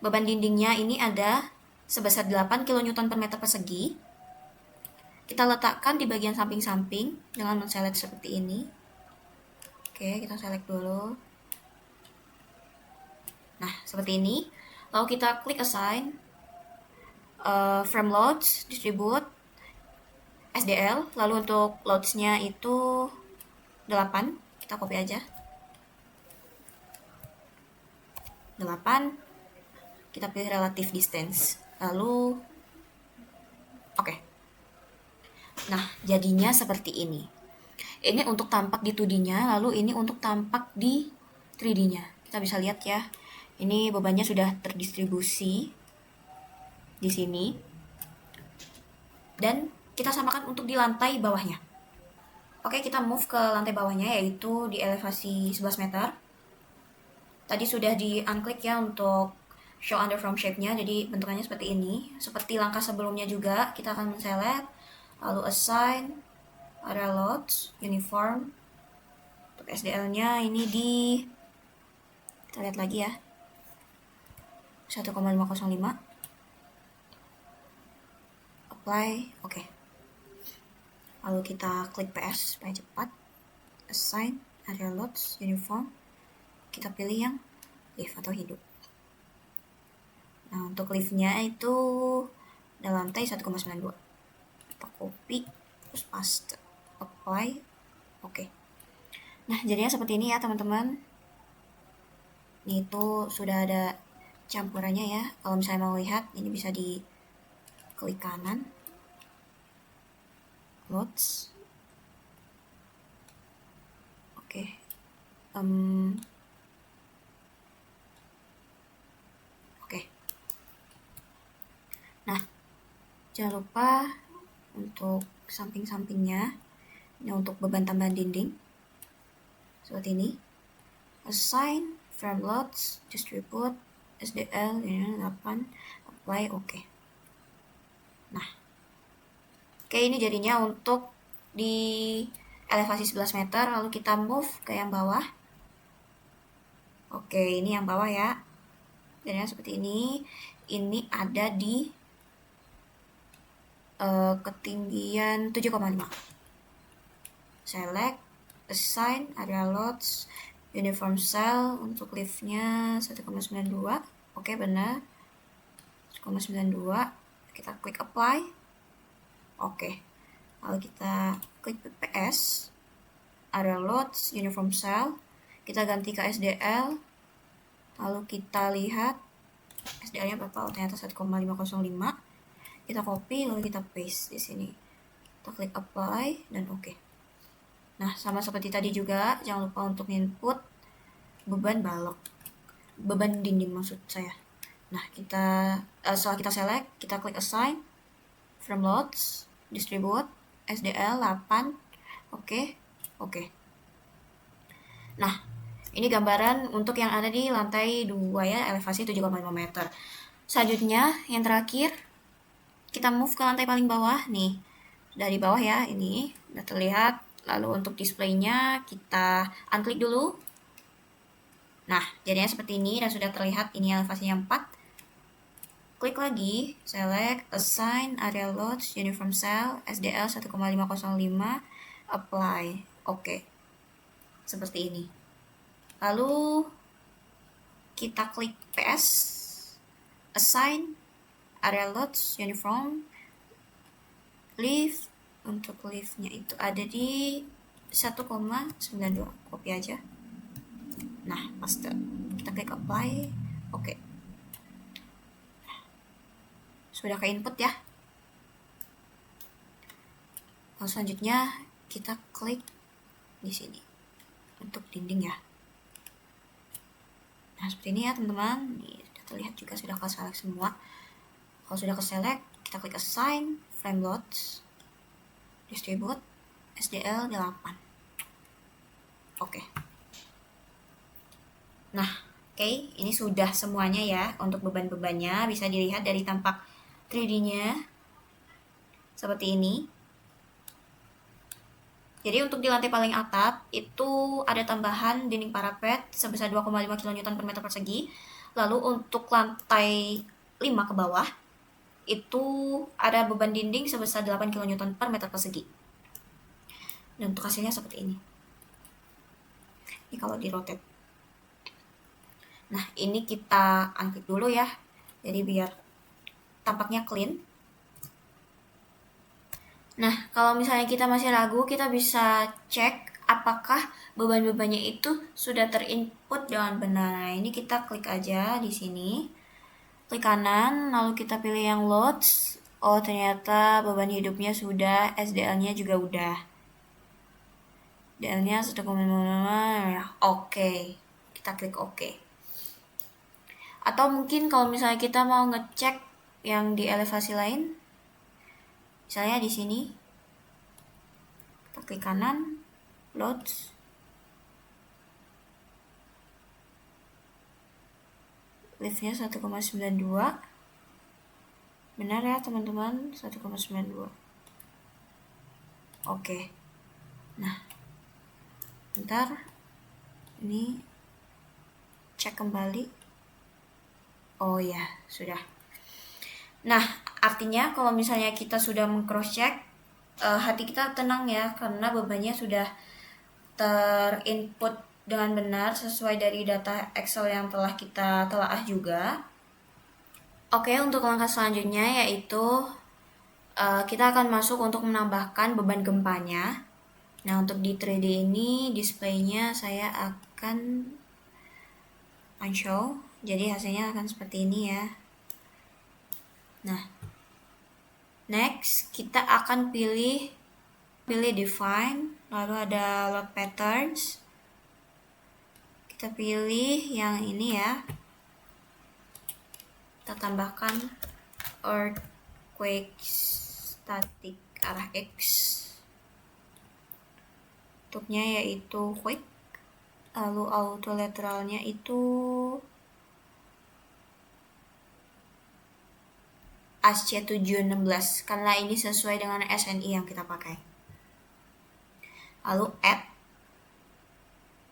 Beban dindingnya ini ada sebesar 8 kN per meter persegi. Kita letakkan di bagian samping-samping dengan men-select seperti ini. Oke, kita select dulu. Nah, seperti ini. Lalu kita klik assign, frame loads, distribute, SDL. Lalu untuk loads-nya itu 8. Kita copy aja. 8. Kita pilih relative distance. Lalu oke. Nah, jadinya seperti ini. Ini untuk tampak di 2D-nya, lalu ini untuk tampak di 3D-nya. Kita bisa lihat ya. Ini bebannya sudah terdistribusi di sini. Dan kita samakan untuk di lantai bawahnya. Oke, kita move ke lantai bawahnya, yaitu di elevasi 11 meter. Tadi sudah di unclick ya untuk show under from shape-nya, jadi bentukannya seperti ini. Seperti langkah sebelumnya juga, kita akan men-select, lalu assign, area loads, uniform. Untuk SDL-nya ini kita lihat lagi ya, 1,505. Apply, oke. Lalu kita klik PS supaya cepat. Assign, area loads, uniform. Kita pilih yang lift atau hidup. Nah, untuk liftnya itu dalam lantai 1,92. Kita copy, terus paste. Apply, oke. Nah, jadinya seperti ini ya teman-teman. Ini itu sudah ada campurannya ya. Kalau misalnya mau lihat, ini bisa di klik kanan. Loads. Oke. Oke. Nah, jangan lupa untuk samping-sampingnya. Ini untuk beban tambahan dinding. Seperti ini. Assign, frame loads, distribute, SDL, ini 8, apply, oke. Nah, oke, ini jadinya untuk di elevasi 11 meter, lalu kita move ke yang bawah. Oke, ini yang bawah ya. Jadinya seperti ini. Ini ada di ketinggian 7,5. Select, assign, area loads, uniform cell, untuk liftnya 1,92. Oke, benar. 1,92. Kita klik apply. Oke. Lalu kita klik PS, area loads, uniform cell. Kita ganti ke SDL. Lalu kita lihat SDL-nya berapa? Ternyata 1,505. Kita copy, lalu kita paste di sini. Kita klik apply dan oke. Nah, sama seperti tadi juga, jangan lupa untuk input beban balok, beban dinding maksud saya. Nah, setelah kita select, kita klik assign, frame loads, distribute, SDL 8, oke. Nah, ini gambaran untuk yang ada di lantai 2 ya, elevasi 7,5 meter. Selanjutnya, yang terakhir, kita move ke lantai paling bawah nih. Dari bawah ya, ini udah terlihat. Lalu untuk displaynya kita unklik dulu. Nah, jadinya seperti ini dan sudah terlihat ini elevasinya 4. Klik lagi, select, assign, area loads, uniform cell, SDL 1,505, apply. Oke. Seperti ini. Lalu kita klik PS, assign, area loads, uniform, lift. Untuk liftnya itu ada di 1,92. Copy aja. Nah, paste. Kita klik apply. Oke. Sudah ke input ya. Lalu selanjutnya kita klik di sini untuk dinding ya. Nah, seperti ini ya teman-teman. Ini sudah terlihat juga sudah ke select semua. Kalau sudah ke select, kita klik assign, frame loads, distribute, SDL 8. Oke. Nah, oke, ini sudah semuanya ya untuk beban-bebannya. Bisa dilihat dari tampak 3D-nya seperti ini. Jadi untuk di lantai paling atap itu ada tambahan dinding parapet sebesar 2,5 kN per meter persegi. Lalu untuk lantai 5 ke bawah itu ada beban dinding sebesar 8 kN per meter persegi. Dan untuk hasilnya seperti ini. Ini kalau di rotate. Nah, ini kita unklik dulu ya. Jadi biar tampaknya clean. Nah, kalau misalnya kita masih ragu, kita bisa cek apakah beban-bebannya itu sudah terinput dengan benar. Nah, ini kita klik aja di sini. Klik kanan, lalu kita pilih yang loads. Oh, ternyata beban hidupnya sudah, SDL-nya juga udah. SDL-nya 1,5 ya. Oke. Kita klik oke. Atau mungkin kalau misalnya kita mau ngecek yang di elevasi lain, misalnya di sini, kita klik kanan, loads. liftnya 1,92. Benar ya teman-teman, 1,92. Oke. Nah, bentar. Ini cek kembali. Oh ya, sudah. Nah, artinya kalau misalnya kita sudah meng-cross check, hati kita tenang ya, karena bebannya sudah terinput dengan benar sesuai dari data Excel yang telah kita telaah juga. Oke, untuk langkah selanjutnya yaitu kita akan masuk untuk menambahkan beban gempanya. Nah, untuk di 3D ini displaynya saya akan unshow, jadi hasilnya akan seperti ini ya. Nah, next kita akan pilih define, lalu ada load patterns. Kita pilih yang ini ya. Kita tambahkan earthquake static arah X. Bentuknya yaitu quake. Lalu auto lateralnya itu ASC716 karena ini sesuai dengan SNI yang kita pakai. Lalu add,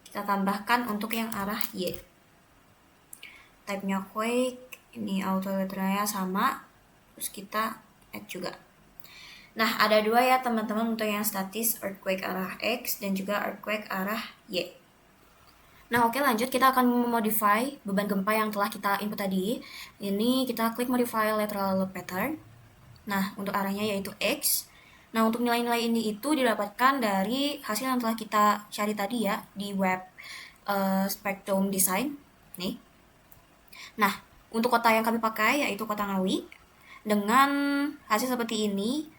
kita tambahkan untuk yang arah Y. Type-nya quake, ini auto lateralnya sama, terus kita add juga. Nah, ada dua ya teman-teman untuk yang statis, earthquake arah X dan juga earthquake arah Y. Nah, oke, lanjut, kita akan memodify beban gempa yang telah kita input tadi. Ini kita klik modify lateral load pattern. Nah, untuk arahnya yaitu X. Nah, untuk nilai-nilai ini itu didapatkan dari hasil yang telah kita cari tadi ya di web Spectrum Design. Nih. Nah, untuk kota yang kami pakai yaitu kota Ngawi dengan hasil seperti ini.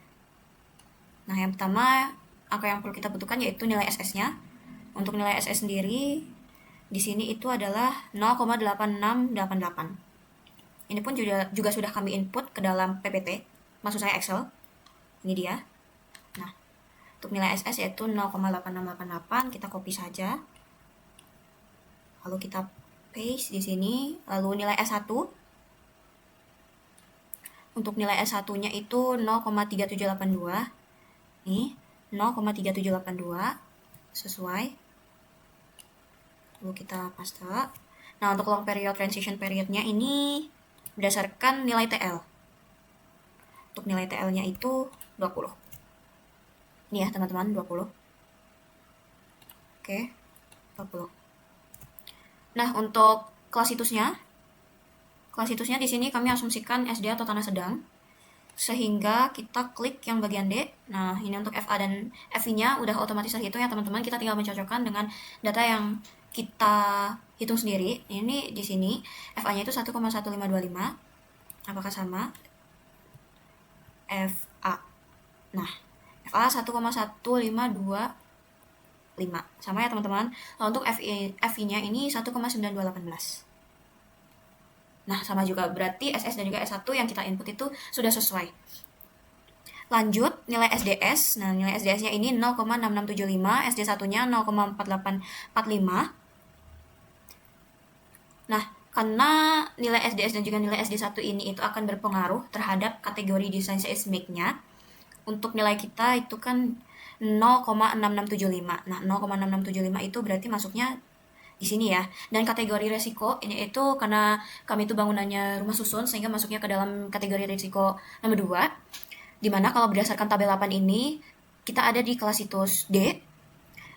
Nah, yang pertama angka yang perlu kita butuhkan yaitu nilai SS-nya. Untuk nilai SS sendiri di sini itu adalah 0,8688. Ini pun juga sudah kami input ke dalam PPT, maksud saya Excel. Ini dia. Nah, untuk nilai SS yaitu 0,8688, kita copy saja. Lalu kita paste di sini, lalu nilai S1. Untuk nilai S1-nya itu 0,3782. Nih, 0,3782 sesuai. Lalu kita paste. Nah, untuk long period transition periodnya ini berdasarkan nilai TL. Untuk nilai TL-nya itu 20. Ini ya teman-teman, 20. Oke, 20. Nah, untuk kelas situsnya di sini kami asumsikan SD atau tanah sedang. Sehingga kita klik yang bagian D. Nah, ini untuk FA dan FI-nya udah otomatis terhitung ya teman-teman. Kita tinggal mencocokkan dengan data yang kita hitung sendiri. Ini di sini FA-nya itu 1,1525. Apakah sama? FA. Nah, FA 1,1525. Sama ya teman-teman. Lalu untuk FI-nya ini 1,9218. Nah, sama juga, berarti SS dan juga S1 yang kita input itu sudah sesuai. Lanjut, nilai SDS. Nah, nilai SDS-nya ini 0,6675, SD1-nya 0,4845. Nah, karena nilai SDS dan juga nilai SD1 ini itu akan berpengaruh terhadap kategori desain seismiknya. Untuk nilai kita itu kan 0,6675. Nah, 0,6675 itu berarti masuknya di sini ya. Dan kategori resiko ini itu karena kami itu bangunannya rumah susun sehingga masuknya ke dalam kategori resiko nomor 2. Dimana kalau berdasarkan tabel 8 ini kita ada di kelas situs D.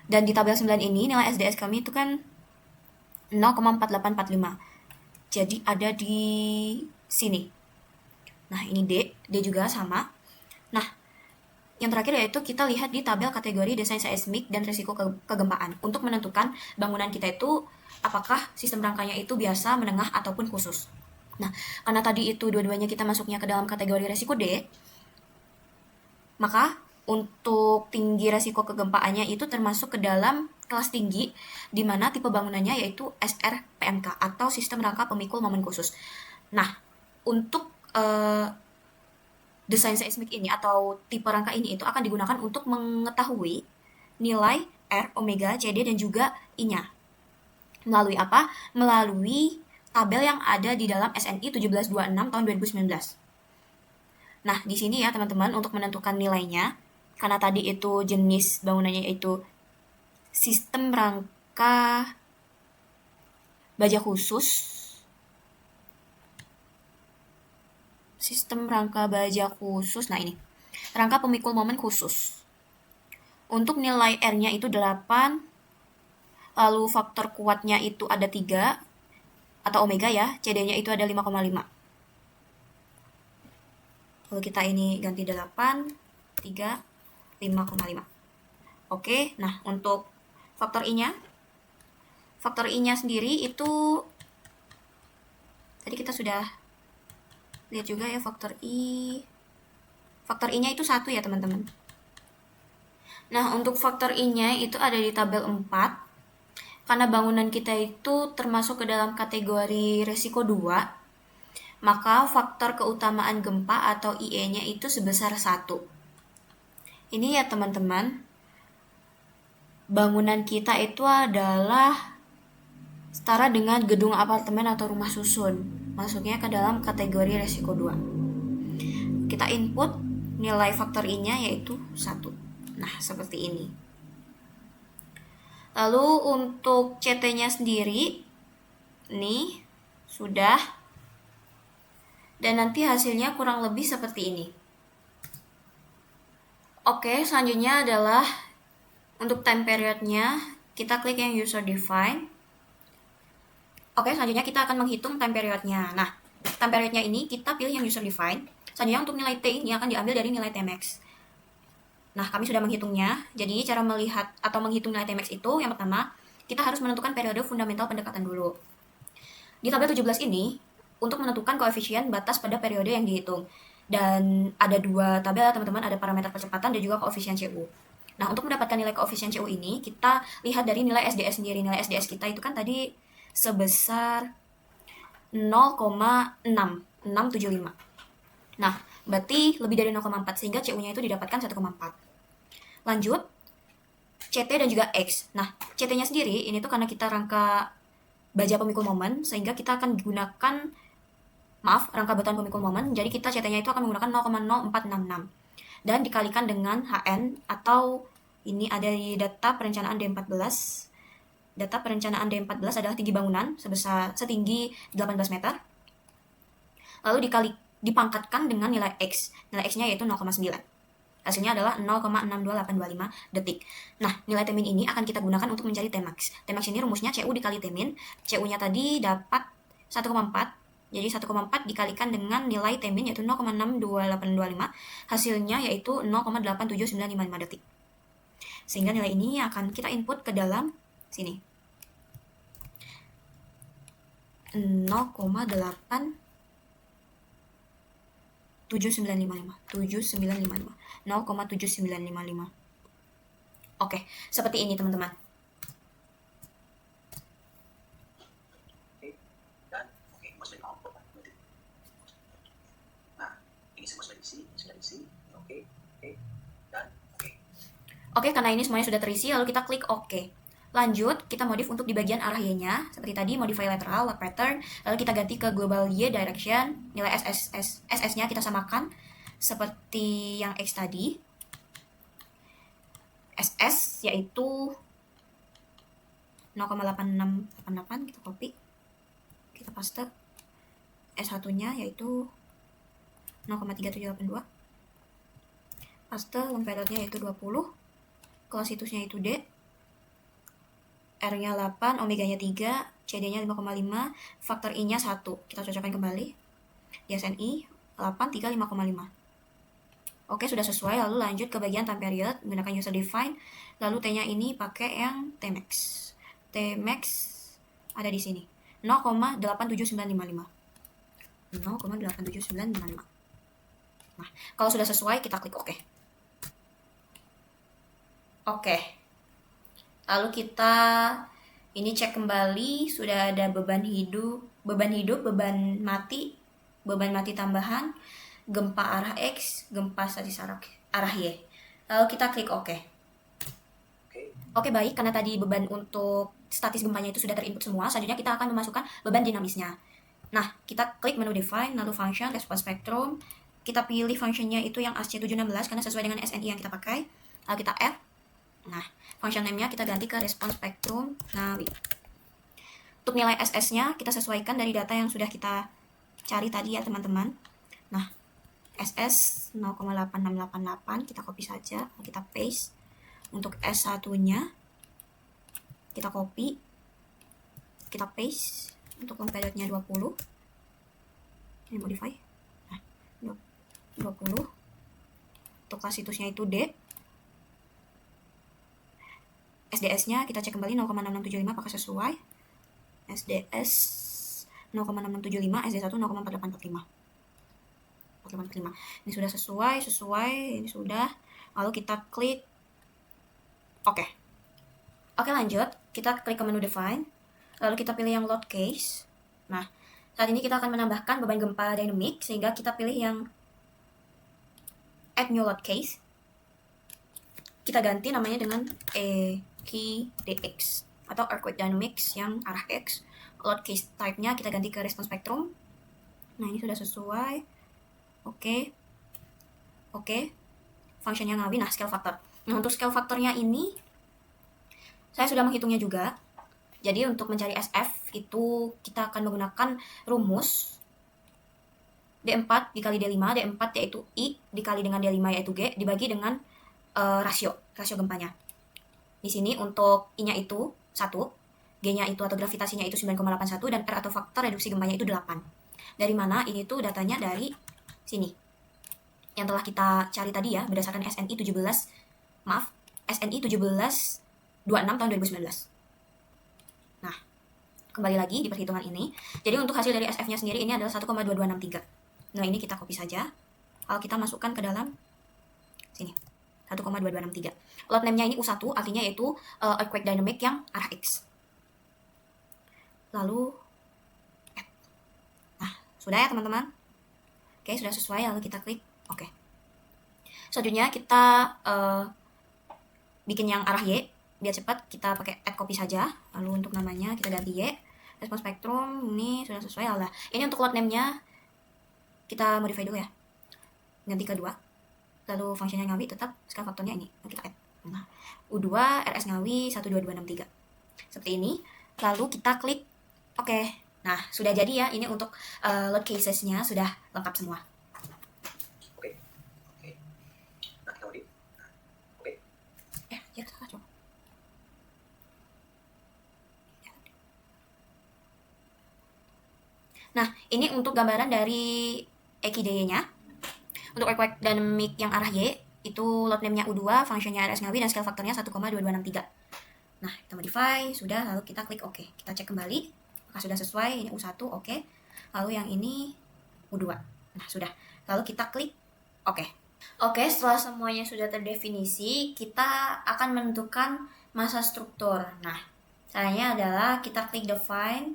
Dan di tabel 9 ini nilai SDS kami itu kan 0,4845. Jadi ada di sini. Nah, ini D juga sama. Nah, yang terakhir yaitu kita lihat di tabel kategori desain seismik dan risiko kegempaan untuk menentukan bangunan kita itu apakah sistem rangkanya itu biasa, menengah, ataupun khusus. Nah, karena tadi itu dua-duanya kita masuknya ke dalam kategori risiko D, maka untuk tinggi risiko kegempaannya itu termasuk ke dalam kelas tinggi di mana tipe bangunannya yaitu SRPMK atau sistem rangka pemikul momen khusus. Nah, untuk desain seismik ini atau tipe rangka ini itu akan digunakan untuk mengetahui nilai R, omega, CD, dan juga I-nya. Melalui apa? Melalui tabel yang ada di dalam SNI 1726 tahun 2019. Nah, di sini ya teman-teman untuk menentukan nilainya, karena tadi itu jenis bangunannya itu sistem rangka baja khusus. Sistem rangka baja khusus. Nah, ini. Rangka pemikul momen khusus. Untuk nilai R-nya itu 8, lalu faktor kuatnya itu ada 3, atau omega ya, CD-nya itu ada 5,5. Lalu kita ini ganti 8, 3, 5,5. Oke, nah untuk faktor I-nya, faktor I-nya sendiri itu, tadi kita sudah lihat juga ya faktor I. Faktor I-nya itu 1 ya teman-teman. Nah, untuk faktor I-nya itu ada di tabel 4. Karena bangunan kita itu termasuk ke dalam kategori resiko 2, maka faktor keutamaan gempa atau IE-nya itu sebesar 1. Ini ya teman-teman, bangunan kita itu adalah setara dengan gedung apartemen atau rumah susun. Masuknya ke dalam kategori resiko 2. Kita input nilai faktor I-nya yaitu 1. Nah, seperti ini. Lalu untuk CT-nya sendiri, nih, sudah. Dan nanti hasilnya kurang lebih seperti ini. Oke, selanjutnya adalah untuk time period-nya, kita klik yang user define. Oke, selanjutnya kita akan menghitung time period-nya. Nah, time period-nya ini kita pilih yang user define. Selanjutnya untuk nilai T ini akan diambil dari nilai Tmax. Nah, kami sudah menghitungnya. Jadi, cara melihat atau menghitung nilai Tmax itu, yang pertama, kita harus menentukan periode fundamental pendekatan dulu. Di tabel 17 ini, untuk menentukan koefisien batas pada periode yang dihitung. Dan ada 2 tabel teman-teman, ada parameter percepatan dan juga koefisien CU. Nah, untuk mendapatkan nilai koefisien CU ini, kita lihat dari nilai SDS sendiri. Nilai SDS kita itu kan tadi sebesar 0,675. Nah, berarti lebih dari 0,4 sehingga CU-nya itu didapatkan 1,4. Lanjut, CT dan juga X. Nah, CT-nya sendiri ini tuh karena kita rangka baja pemikul momen, sehingga kita akan gunakan rangka batuan pemikul momen, jadi kita CT-nya itu akan menggunakan 0,0466 dan dikalikan dengan HN, atau ini ada di data perencanaan D14. Data perencanaan D14 adalah tinggi bangunan setinggi 18 meter, lalu dipangkatkan dengan nilai X. Nilai X-nya yaitu 0,9. Hasilnya adalah 0,62825 detik. Nah, nilai Tmin ini akan kita gunakan untuk mencari Tmax. Tmax ini rumusnya CU dikali Tmin. CU-nya tadi dapat 1,4. Jadi 1,4 dikalikan dengan nilai Tmin yaitu 0,62825. Hasilnya yaitu 0,87955 detik. Sehingga nilai ini akan kita input ke dalam sini. 0,7955. Oke, seperti ini teman-teman. Oke, karena ini semuanya sudah terisi, lalu kita klik OK. Lanjut, kita modif untuk di bagian arah Y-nya. Seperti tadi, modify lateral, lock pattern. Lalu kita ganti ke global Y direction. Nilai SS-nya kita samakan seperti yang X tadi. SS yaitu 0,8688, kita copy. Kita paste. S1-nya yaitu 0,3782. Paste, long pattern-nya yaitu 20. Klasitusnya itu D. R-nya 8, omeganya 3, CD-nya 5,5, faktor I-nya 1. Kita cocokkan kembali. Di SNI 8, 3, 5,5. Oke, sudah sesuai. Lalu lanjut ke bagian time period menggunakan user define. Lalu T-nya ini pakai yang Tmax. Tmax ada di sini. 0,87955. 0,87955. Nah, kalau sudah sesuai kita klik OK. Oke. Lalu kita ini cek kembali, sudah ada beban hidup, beban mati tambahan, gempa arah X, gempa statis arah Y. Lalu kita klik OK. Oke, baik, karena tadi beban untuk statis gempanya itu sudah terinput semua, selanjutnya kita akan memasukkan beban dinamisnya. Nah, kita klik menu define, lalu function, response spectrum, kita pilih functionnya itu yang ASC716 karena sesuai dengan SNI yang kita pakai, lalu kita add. Nah, function name-nya kita ganti ke response spectrum Ngawi. Untuk nilai SS-nya kita sesuaikan dari data yang sudah kita cari tadi ya teman-teman. Nah, SS 0,8688 kita copy saja, kita paste. Untuk S1-nya kita copy, kita paste. Untuk long period-nya 20. Ini modify. Nah, 20. Untuk kelas situsnya itu D. SDS-nya kita cek kembali 0,6675 apakah sesuai. SDS 0,6675, SD1 0,4845. Ini sudah sesuai, ini sudah. Lalu kita klik oke. Oke, lanjut. Kita klik ke menu define. Lalu kita pilih yang load case. Nah, saat ini kita akan menambahkan beban gempa dynamic sehingga kita pilih yang add new load case. Kita ganti namanya dengan EQDX atau earthquake dynamics yang arah X. Load case type-nya kita ganti ke response spectrum. Nah, ini sudah sesuai. Oke. Functionnya Ngawi. Nah, scale factor. Nah, untuk scale factornya ini saya sudah menghitungnya juga. Jadi untuk mencari SF itu kita akan menggunakan rumus D4 dikali D5. D4 yaitu I dikali dengan D5 yaitu G dibagi dengan rasio gempanya. Di sini untuk I-nya itu 1, G-nya itu atau gravitasinya itu 9,81 dan R atau faktor reduksi gempanya itu 8. Dari mana? Ini tuh datanya dari sini. Yang telah kita cari tadi ya berdasarkan SNI 1726 tahun 2019. Nah, kembali lagi di perhitungan ini. Jadi untuk hasil dari SF-nya sendiri ini adalah 1,2263. Nah, ini kita copy saja. Lalu kita masukkan ke dalam sini. 1,2263. Load name-nya ini U1, artinya yaitu earthquake dynamic yang arah X. Lalu nah, sudah ya teman-teman. Oke, sudah sesuai, lalu kita klik oke. Selanjutnya kita bikin yang arah Y. Biar cepat kita pakai add copy saja. Lalu untuk namanya kita ganti Y. Response spectrum ini sudah sesuai. Alah. Ini untuk load name-nya kita modify dulu ya. Ganti ke 2. Lalu fungsinya Ngawi tetap, scale faktornya ini. Kita add. Nah, U2 RS Ngawi 12263. Seperti ini. Lalu kita klik oke. Nah, sudah jadi ya. Ini untuk load cases-nya sudah lengkap semua. Oke. Nah, kita mau oke. Ya salah coba. Nah, ini untuk gambaran dari EQDY-nya. Untuk earthquake dynamic yang arah Y, itu load name-nya U2, functionnya RS Ngawi, dan scale faktornya 1,2263. Nah, kita modify, sudah, lalu kita klik OK. Kita cek kembali, apakah sudah sesuai, ini U1, OK. Lalu yang ini U2. Nah, sudah. Lalu kita klik OK. Oke, setelah semuanya sudah terdefinisi, kita akan menentukan massa struktur. Nah, caranya adalah kita klik define,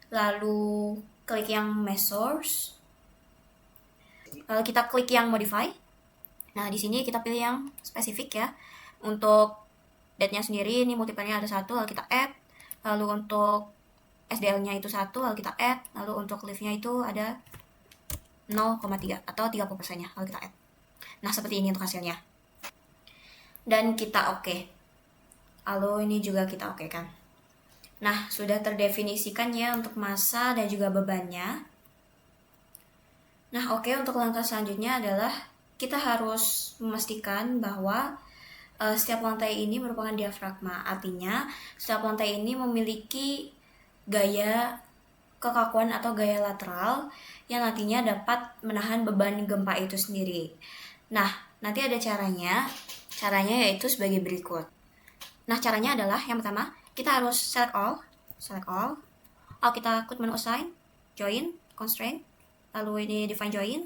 lalu klik yang measures, lalu kita klik yang modify. Nah, di sini kita pilih yang spesifik ya. Untuk date-nya sendiri, ini multiple-nya ada 1, lalu kita add. Lalu untuk SDL-nya itu 1, lalu kita add. Lalu untuk lift-nya itu ada 0,3 atau 30%-nya, lalu kita add. Nah, seperti ini untuk hasilnya. Dan kita oke. Lalu ini juga kita oke kan. Nah, sudah terdefinisikan ya untuk massa dan juga bebannya. Nah, oke, untuk langkah selanjutnya adalah kita harus memastikan bahwa setiap lantai ini merupakan diafragma. Artinya, setiap lantai ini memiliki gaya kekakuan atau gaya lateral yang nantinya dapat menahan beban gempa itu sendiri. Nah, nanti ada caranya. Caranya yaitu sebagai berikut. Nah, caranya adalah yang pertama, kita harus select all. Lalu kita klik menu assign, join, constraint. Lalu ini define join.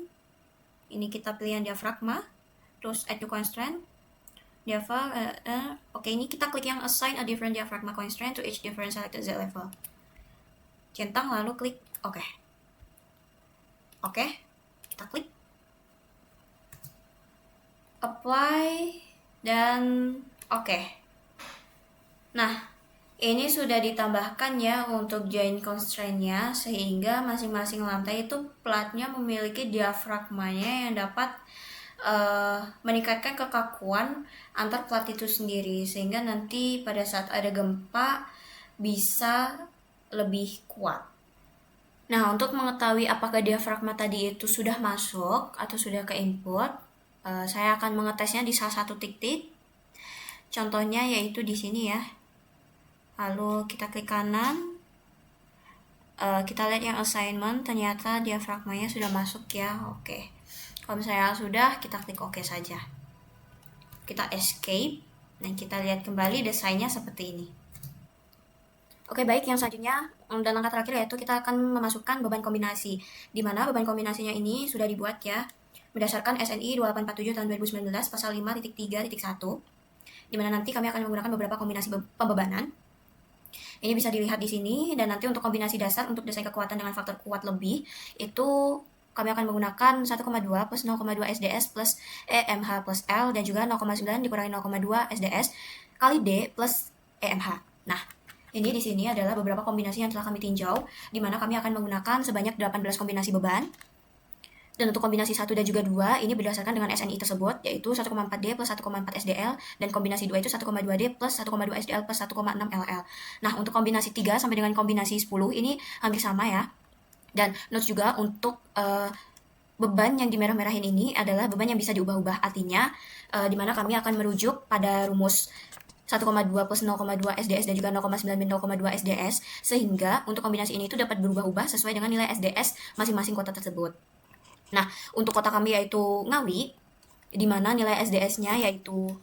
Ini kita pilih yang diafragma. Terus add to constraint. Oke, ini kita klik yang assign a different diaphragma constraint to each different selected Z level. Centang lalu klik oke. Oke, kita klik apply dan oke. Nah, Ini sudah ditambahkan ya untuk joint constraint-nya, sehingga masing-masing lantai itu platnya memiliki diafragmanya yang dapat meningkatkan kekakuan antar plat itu sendiri, sehingga nanti pada saat ada gempa bisa lebih kuat. Nah, untuk mengetahui apakah diafragma tadi itu sudah masuk atau sudah ke input, saya akan mengetesnya di salah satu titik. Contohnya yaitu di sini ya. Lalu kita klik kanan, kita lihat yang assignment, ternyata diafragmanya sudah masuk ya. Oke, kalau misalnya sudah, kita klik OK saja. Kita escape, dan kita lihat kembali desainnya seperti ini. Oke, baik, yang selanjutnya dan langkah terakhir yaitu kita akan memasukkan beban kombinasi, di mana beban kombinasinya ini sudah dibuat ya berdasarkan SNI 2847 tahun 2019 pasal 5.3.1, di mana nanti kami akan menggunakan beberapa kombinasi pembebanan. Ini bisa dilihat di sini, dan nanti untuk kombinasi dasar untuk desain kekuatan dengan faktor kuat lebih itu kami akan menggunakan 1,2 plus 0,2 SDS plus EMH plus L dan juga 0,9 dikurangi 0,2 SDS kali D plus EMH. Nah, ini di sini adalah beberapa kombinasi yang telah kami tinjau, di mana kami akan menggunakan sebanyak 18 kombinasi beban. Dan untuk kombinasi 1 dan juga 2, ini berdasarkan dengan SNI tersebut, yaitu 1,4D plus 1,4 SDL, dan kombinasi 2 itu 1,2D plus 1,2 SDL plus 1,6 LL. Nah, untuk kombinasi 3 sampai dengan kombinasi 10, ini hampir sama ya. Dan notes juga untuk beban yang dimerah-merahin ini adalah beban yang bisa diubah-ubah, artinya di mana kami akan merujuk pada rumus 1,2 plus 0,2 SDS dan juga 0,9 min 0,2 SDS, sehingga untuk kombinasi ini itu dapat berubah-ubah sesuai dengan nilai SDS masing-masing kota tersebut. Nah, untuk kota kami yaitu Ngawi, di mana nilai SDS-nya yaitu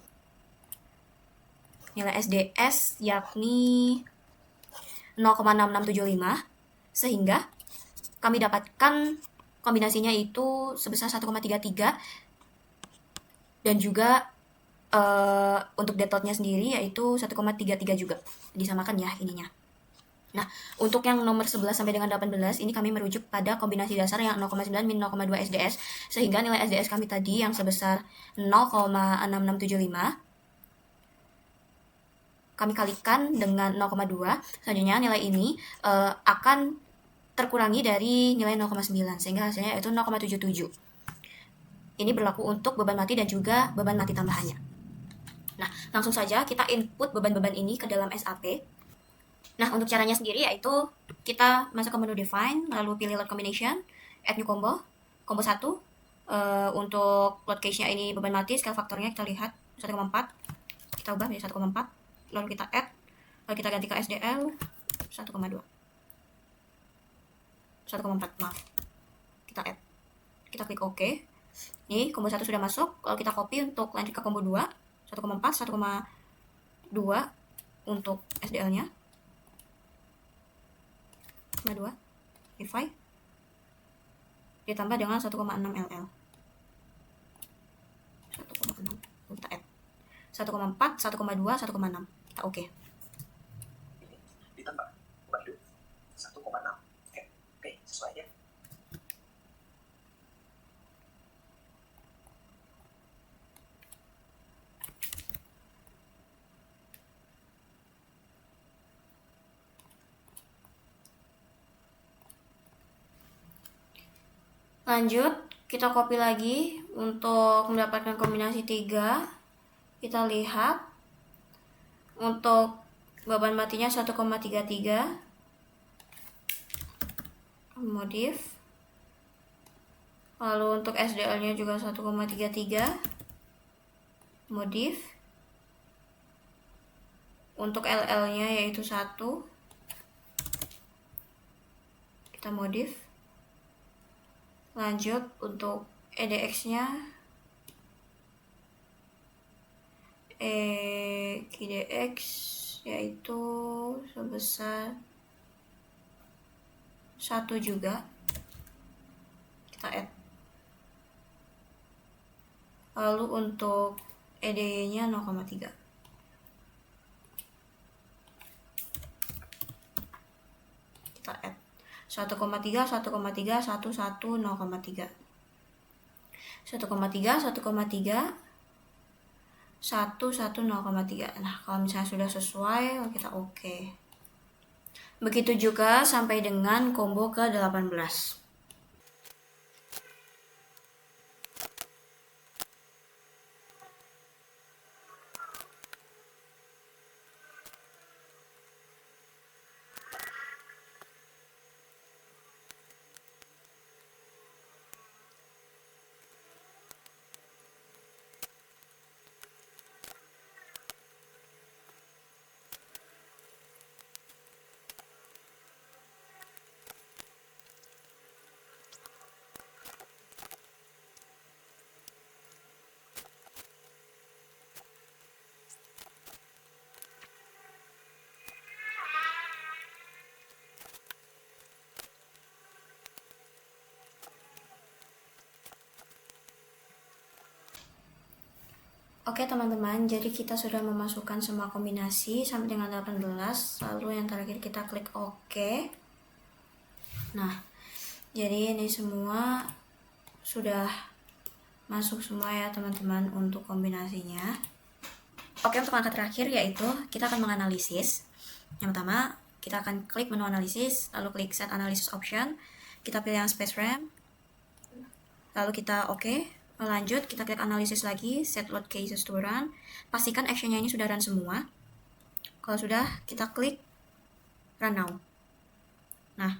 nilai SDS yakni 0,6675, sehingga kami dapatkan kombinasinya itu sebesar 1,33, dan juga untuk detot-nya sendiri yaitu 1,33 juga, disamakan ya ininya. Nah, untuk yang nomor 11 sampai dengan 18 ini kami merujuk pada kombinasi dasar yang 0,9 min 0,2 SDS, sehingga nilai SDS kami tadi yang sebesar 0,6675 kami kalikan dengan 0,2, selanjutnya nilai ini akan terkurangi dari nilai 0,9, sehingga hasilnya yaitu 0,77. Ini berlaku untuk beban mati dan juga beban mati tambahannya. Nah, langsung saja kita input beban-beban ini ke dalam SAP. Nah, untuk caranya sendiri yaitu kita masuk ke menu define, lalu pilih load combination, add new combo, combo 1. Untuk load case-nya ini beban mati, scale faktornya kita lihat 1,4, kita ubah menjadi 1,4, lalu kita add, lalu kita ganti ke SDL 1,2, 1,4, maaf, kita add, kita klik OK. Ini combo 1 sudah masuk, lalu kita copy untuk lanjut ke combo 2, 1,4, 1,2 untuk SDL-nya, 2, revive, ditambah dengan 1,6 LL, 1,6, kita add 1,4, 1,2, 1,6, kita oke. Ditambah beban hidup 1,6. Oke, sesuai ya. Lanjut, kita copy lagi untuk mendapatkan kombinasi 3. Kita lihat untuk beban matinya 1,33, modif, lalu untuk SDL nya juga 1,33, modif, untuk LL nya yaitu 1, kita modif. Lanjut untuk EDX nya KDX yaitu sebesar 1 juga, kita add. Lalu untuk EDY nya 0,3, kita add 1,3, 1,3, 1, 1, 0,3, 1,3, 1,3, 0,3. Nah, kalau misalnya sudah sesuai, kita oke. Begitu juga sampai dengan combo ke-18. Oke teman-teman, jadi kita sudah memasukkan semua kombinasi sampai dengan 18, lalu yang terakhir kita klik OK. Nah, jadi ini semua sudah masuk semua ya teman-teman untuk kombinasinya. Oke, untuk langkah terakhir yaitu kita akan menganalisis. Yang pertama, kita akan klik menu analisis, lalu klik set analysis option, kita pilih yang space RAM, lalu kita OK. Lanjut, kita klik analisis lagi, set load cases to run, pastikan actionnya ini sudah run semua. Kalau sudah, kita klik run now. Nah,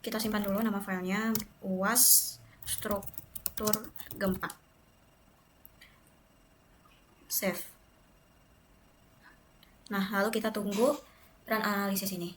kita simpan dulu nama filenya, UAS struktur gempa. Save. Nah, lalu kita tunggu run analisis ini.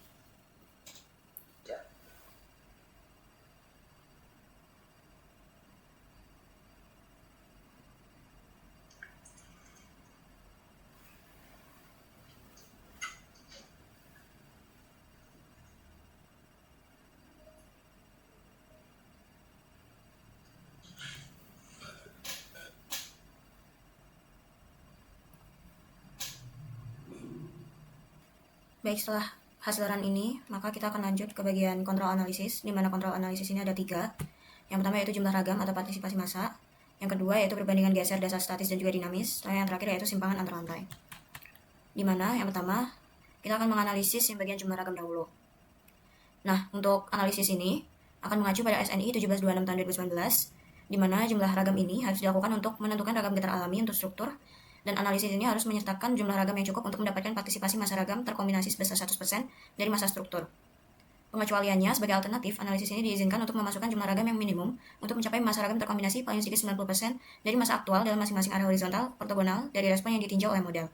Baik, setelah hasil run ini, maka kita akan lanjut ke bagian kontrol analisis, di mana kontrol analisis ini ada 3. Yang pertama yaitu jumlah ragam atau partisipasi massa. Yang kedua yaitu perbandingan geser dasar statis dan juga dinamis. Dan yang terakhir yaitu simpangan antar lantai. Di mana yang pertama, kita akan menganalisis yang bagian jumlah ragam dahulu. Nah, untuk analisis ini akan mengacu pada SNI 1726 tahun 2019, di mana jumlah ragam ini harus dilakukan untuk menentukan ragam getar alami untuk struktur. Dan analisis ini harus menyertakan jumlah ragam yang cukup untuk mendapatkan partisipasi massa ragam terkombinasi sebesar 100% dari massa struktur. Pengecualiannya, sebagai alternatif, analisis ini diizinkan untuk memasukkan jumlah ragam yang minimum untuk mencapai massa ragam terkombinasi paling sedikit 90% dari massa aktual dalam masing-masing area horizontal ortogonal dari respon yang ditinjau oleh model.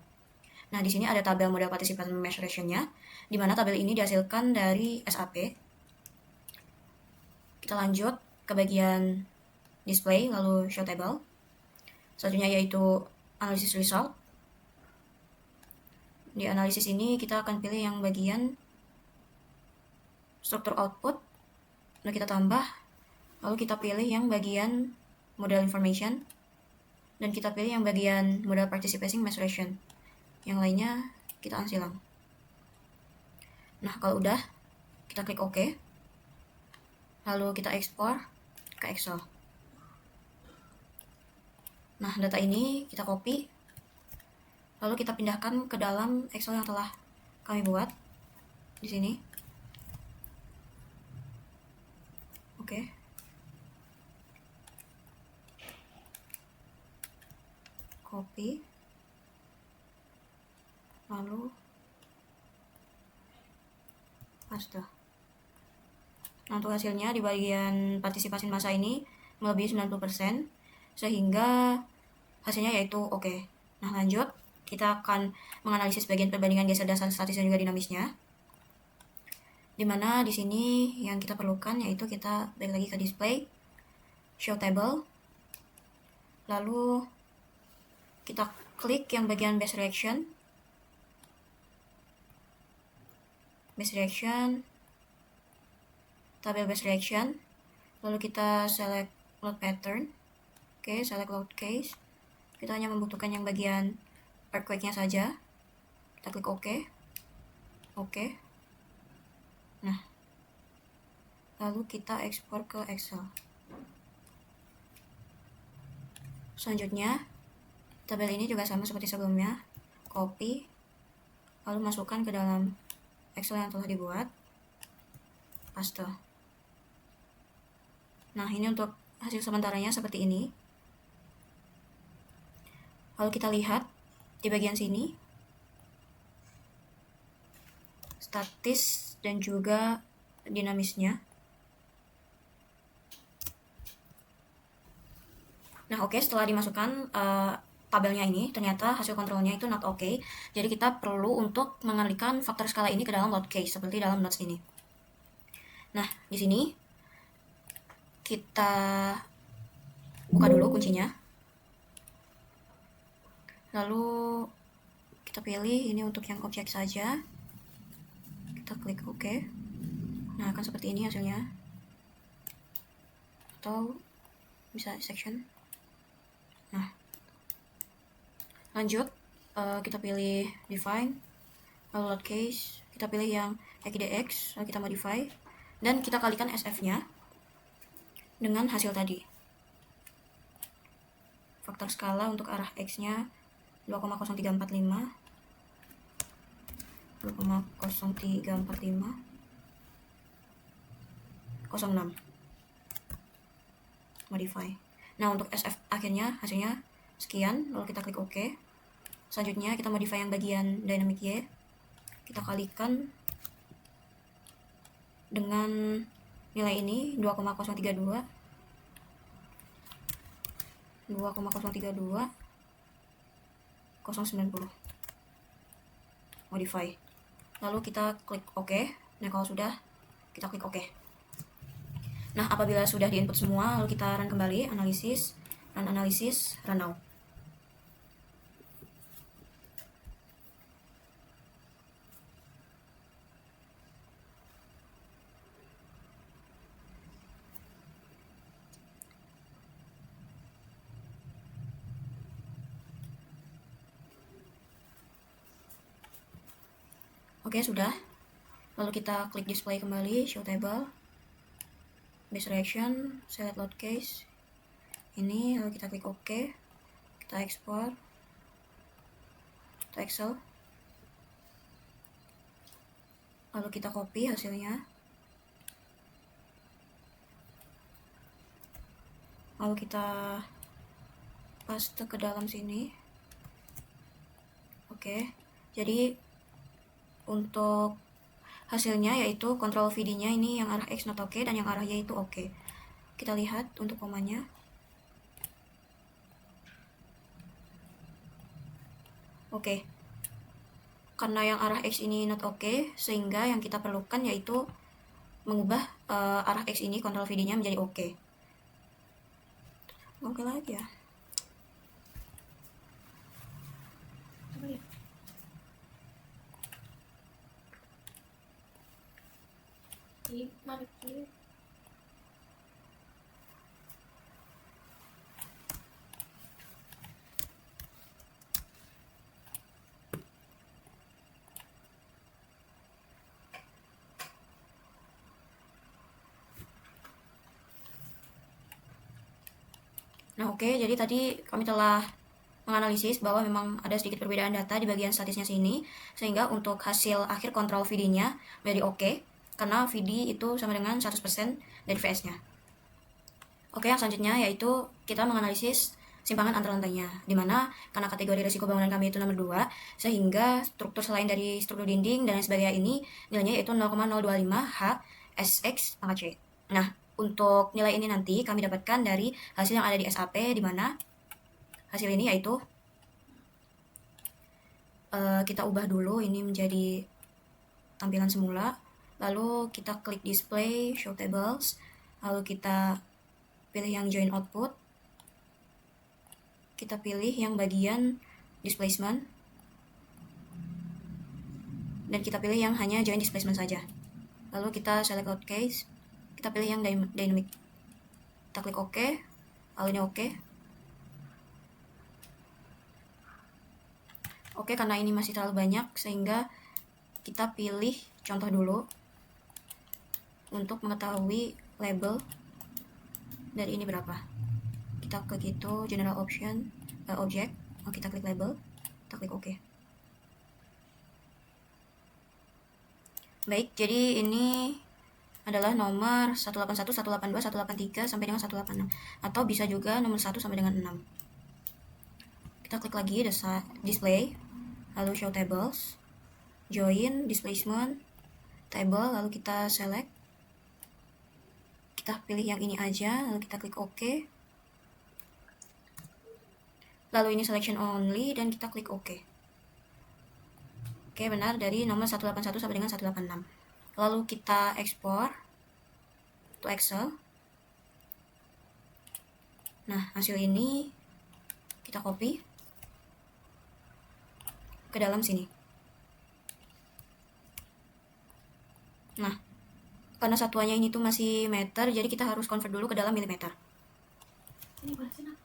Nah, di sini ada tabel model participant mesh ratio-nya, di mana tabel ini dihasilkan dari SAP. Kita lanjut ke bagian display, lalu show table. Selanjutnya yaitu analisis result. Di analisis ini kita akan pilih yang bagian struktur output, lalu kita tambah, lalu kita pilih yang bagian model information, dan kita pilih yang bagian model participating mesh ratio. Yang lainnya kita unsilang. Nah, kalau udah, kita klik OK, lalu kita ekspor ke Excel. Nah, data ini kita copy, lalu kita pindahkan ke dalam Excel yang telah kami buat di sini. Oke. Copy. Lalu paste. Nah, untuk hasilnya di bagian partisipasi massa ini melebihi 90%, sehingga hasilnya yaitu oke. Nah, lanjut kita akan menganalisis bagian perbandingan geser dasar statis dan juga dinamisnya. Dimana di sini yang kita perlukan yaitu kita balik lagi ke display, show table, lalu kita klik yang bagian base reaction, tabel base reaction, lalu kita select load pattern. Oke, select load case. Kita hanya membutuhkan yang bagian earthquake-nya saja. Kita klik OK. Oke. Nah, lalu kita ekspor ke Excel. Selanjutnya, Tabel ini juga sama seperti sebelumnya, copy, lalu masukkan ke dalam Excel yang telah dibuat, paste. Nah, ini untuk hasil sementaranya seperti ini. Lalu kita lihat di bagian sini, statis dan juga dinamisnya. Nah, oke, setelah dimasukkan tabelnya ini, ternyata hasil kontrolnya itu not okay. Jadi kita perlu untuk mengalihkan faktor skala ini ke dalam load case, seperti dalam notes ini. Nah, di sini kita buka dulu kuncinya. Lalu kita pilih ini untuk yang objek saja. Kita klik OK. Nah, akan seperti ini hasilnya. Atau bisa section. Nah, lanjut, kita pilih define, lalu load case, kita pilih yang XDX, lalu kita modify, dan kita kalikan SF-nya dengan hasil tadi. Faktor skala untuk arah X-nya 2,0345, 2,0345, 06. Modify. Nah, untuk SF akhirnya hasilnya sekian, lalu kita klik OK. Selanjutnya kita modify yang bagian dynamic Y. Kita kalikan dengan nilai ini 2,032, 090. Modify. Lalu kita klik OK. Nah, kalau sudah, kita klik OK. Nah, apabila sudah di-input semua, lalu kita run kembali, analisis, run now. Oke, sudah. Lalu kita klik display kembali, show table, base reaction, select load case. Ini, lalu kita klik OK. Kita export to Excel. Lalu kita copy hasilnya. Lalu kita paste ke dalam sini. Oke, jadi untuk hasilnya yaitu kontrol VD-nya ini yang arah X not oke dan yang arah Y itu oke. Kita lihat untuk komanya. Oke. Karena yang arah X ini not oke, sehingga yang kita perlukan yaitu mengubah arah X ini kontrol VD-nya menjadi oke. Oke lagi ya. Nah, oke, jadi tadi kami telah menganalisis bahwa memang ada sedikit perbedaan data di bagian statisnya sini, sehingga untuk hasil akhir kontrol VD-nya menjadi oke, karena VD itu sama dengan 100% dari VS-nya. Oke, yang selanjutnya yaitu kita menganalisis simpangan antar lantainya, di mana karena kategori risiko bangunan kami itu nomor 2, sehingga struktur selain dari struktur dinding dan lain sebagainya ini nilainya yaitu 0,025 H SX pangkat C. Nah, untuk nilai ini nanti kami dapatkan dari hasil yang ada di SAP, di mana hasil ini yaitu kita ubah dulu ini menjadi tampilan semula, lalu kita klik display, show tables, lalu kita pilih yang join output, kita pilih yang bagian displacement, dan kita pilih yang hanya join displacement saja. Lalu kita select load case, kita pilih yang dynamic, kita klik OK, lalu ini OK. Oke, karena ini masih terlalu banyak, sehingga kita pilih contoh dulu untuk mengetahui label dari ini berapa. Kita klik itu general option, object, kita klik label, kita klik OK. Baik, jadi ini adalah nomor 181, 182, 183 sampai dengan 186, atau bisa juga nomor 1 sampai dengan 6. Kita klik lagi display, lalu show tables, join, displacement, table, lalu kita select, kita pilih yang ini aja, lalu kita klik OK. Lalu ini selection only dan kita klik OK. Oke, benar, dari nomor 181 sampai dengan 186. Lalu kita ekspor to Excel. Nah, hasil ini kita copy ke dalam sini. Nah, karena satuannya ini tuh masih meter, jadi kita harus convert dulu ke dalam milimeter. Ini boleh sih, Nak?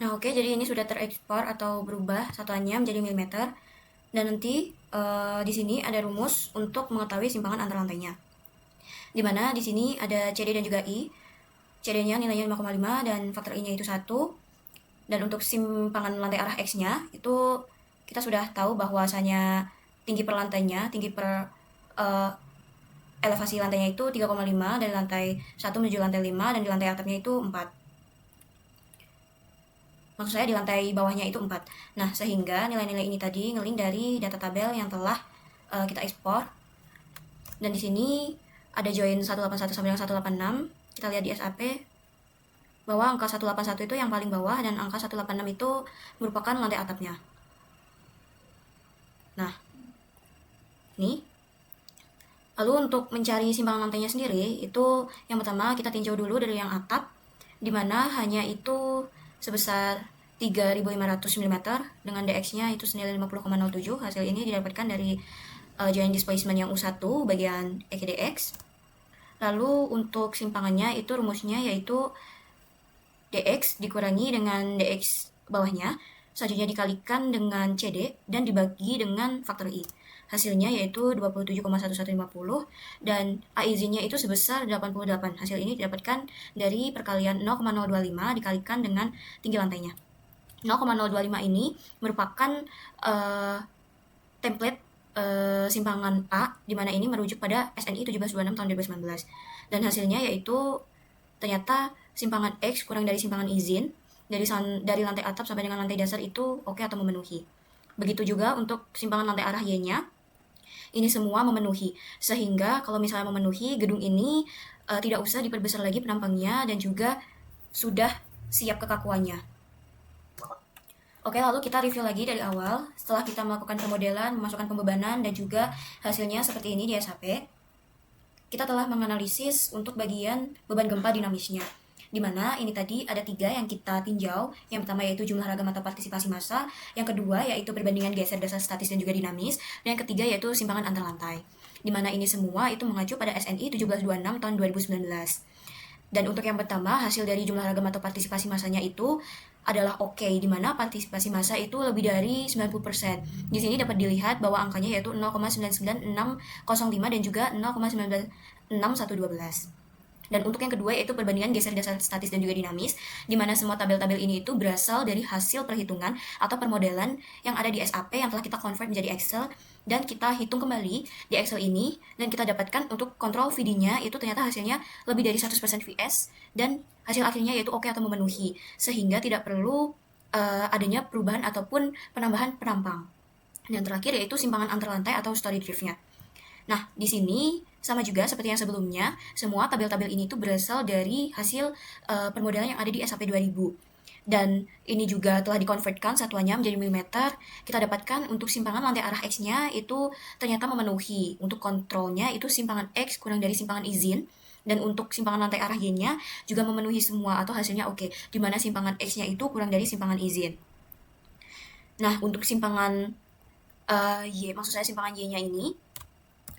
Nah, oke, jadi ini sudah terekspor atau berubah satuannya menjadi milimeter. Dan nanti di sini ada rumus untuk mengetahui simpangan antar lantainya. Di mana di sini ada CD dan juga I. CD-nya nilainya 5,5 dan faktor I-nya itu 1. Dan untuk simpangan lantai arah X-nya itu kita sudah tahu bahwasanya tinggi per lantainya, tinggi per elevasi lantainya itu 3,5 dari lantai 1 menuju lantai 5, dan di lantai atapnya itu 4. Maksud saya di lantai bawahnya itu 4. Nah, sehingga nilai-nilai ini tadi ngelink dari data tabel yang telah kita ekspor. Dan di sini ada join 181 sampai dengan 186. Kita lihat di SAP bahwa angka 181 itu yang paling bawah dan angka 186 itu merupakan lantai atapnya. Nah, ini. Lalu untuk mencari simpangan lantainya sendiri, itu yang pertama kita tinjau dulu dari yang atap, di mana hanya itu sebesar 3.500 mm dengan dx-nya itu senilai 50,07. Hasil ini didapatkan dari joint displacement yang U1 bagian EKDX. Lalu untuk simpangannya itu rumusnya yaitu dx dikurangi dengan dx bawahnya, selanjutnya dikalikan dengan CD dan dibagi dengan faktor I. Hasilnya yaitu 27,1150 dan A izinnya itu sebesar 88. Hasil ini didapatkan dari perkalian 0,025 dikalikan dengan tinggi lantainya. 0,025 ini merupakan template simpangan A, di mana ini merujuk pada SNI 1726 tahun 2019. Dan hasilnya yaitu ternyata simpangan X kurang dari simpangan izin dari lantai atap sampai dengan lantai dasar itu oke atau memenuhi. Begitu juga untuk simpangan lantai arah Y-nya. Ini semua memenuhi, sehingga kalau misalnya memenuhi, gedung ini tidak usah diperbesar lagi penampangnya dan juga sudah siap kekakuannya. Oke, lalu kita review lagi dari awal. Setelah kita melakukan pemodelan, memasukkan pembebanan, dan juga hasilnya seperti ini di SAP, kita telah menganalisis untuk bagian beban gempa dinamisnya. Dimana ini tadi ada 3 yang kita tinjau. Yang pertama yaitu jumlah ragam atau partisipasi massa, yang kedua yaitu perbandingan geser dasar statis dan juga dinamis, dan yang ketiga yaitu simpangan antar lantai. Dimana ini semua itu mengacu pada SNI 1726 tahun 2019. Dan untuk yang pertama, hasil dari jumlah ragam atau partisipasi massanya itu adalah oke, di mana partisipasi massa itu lebih dari 90%. Di sini dapat dilihat bahwa angkanya yaitu 0,999605 dan juga 0,96112. Dan untuk yang kedua yaitu perbandingan geser dasar statis dan juga dinamis, di mana semua tabel-tabel ini itu berasal dari hasil perhitungan atau permodelan yang ada di SAP yang telah kita convert menjadi Excel, dan kita hitung kembali di Excel ini, dan kita dapatkan untuk kontrol VD-nya itu ternyata hasilnya lebih dari 100% VS, dan hasil akhirnya yaitu oke atau memenuhi, sehingga tidak perlu adanya perubahan ataupun penambahan penampang. Dan terakhir yaitu simpangan antar lantai atau story drift-nya. Nah, di sini sama juga seperti yang sebelumnya, semua tabel-tabel ini tuh berasal dari hasil permodalan yang ada di SAP 2000. Dan ini juga telah dikonvertkan satuannya menjadi milimeter. Kita dapatkan untuk simpangan lantai arah X-nya itu ternyata memenuhi. Untuk kontrolnya itu simpangan X kurang dari simpangan izin. Dan untuk simpangan lantai arah Y-nya juga memenuhi semua atau hasilnya oke. Di mana simpangan X-nya itu kurang dari simpangan izin. Nah, untuk simpangan Y, maksud saya simpangan Y-nya ini,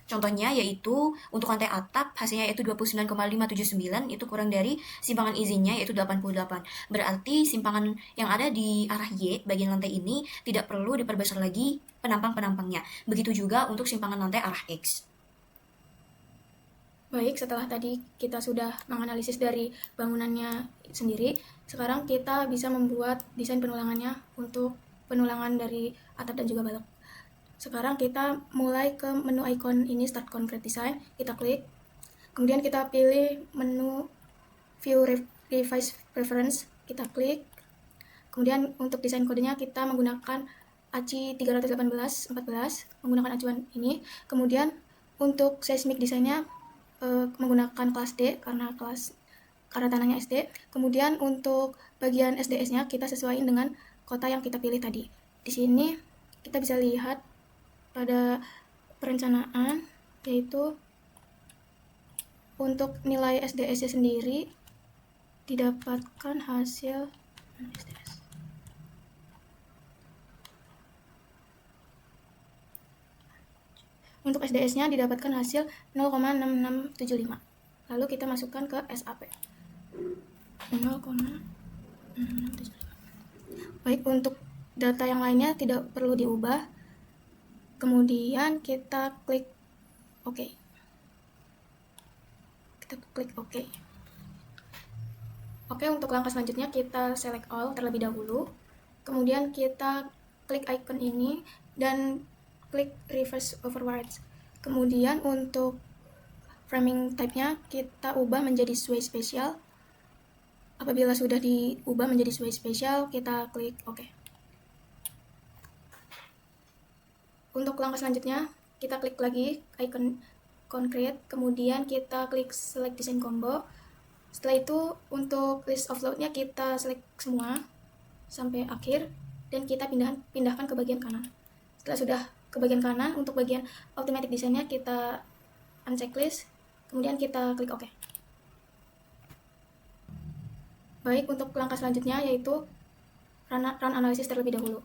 contohnya yaitu untuk lantai atap hasilnya yaitu 29,579, itu kurang dari simpangan izinnya yaitu 88. Berarti simpangan yang ada di arah Y bagian lantai ini tidak perlu diperbesar lagi penampang-penampangnya. Begitu juga untuk simpangan lantai arah X. Baik, setelah tadi kita sudah menganalisis dari bangunannya sendiri, sekarang kita bisa membuat desain penulangannya untuk penulangan dari atap dan juga balok. Sekarang kita mulai ke menu icon ini, Start Concrete Design, kita klik, kemudian kita pilih menu View Revise Preference, kita klik, kemudian untuk desain kodenya kita menggunakan ACI 318-14, menggunakan acuan ini, kemudian untuk seismic desainnya menggunakan kelas D karena tanahnya SD. Kemudian untuk bagian SDS-nya kita sesuaikan dengan kota yang kita pilih tadi. Di sini kita bisa lihat pada perencanaan, yaitu untuk nilai SDS-nya sendiri didapatkan hasil SDS. Untuk SDS-nya didapatkan hasil 0,6675. Lalu kita masukkan ke SAP. 0,6675. Baik, untuk data yang lainnya tidak perlu diubah. Kemudian kita klik OK. Kita klik OK. Oke, untuk langkah selanjutnya kita select all terlebih dahulu. Kemudian kita klik icon ini dan klik reverse overrides. Kemudian untuk framing type-nya kita ubah menjadi sway spatial. Apabila sudah diubah menjadi sway spatial, kita klik OK. Untuk langkah selanjutnya, kita klik lagi icon concrete, kemudian kita klik select design combo. Setelah itu untuk list of load-nya kita select semua sampai akhir dan kita pindahkan ke bagian kanan. Setelah sudah ke bagian kanan, untuk bagian automatic design-nya kita unchecklist, kemudian kita klik OK. Baik, untuk langkah selanjutnya yaitu run analysis terlebih dahulu.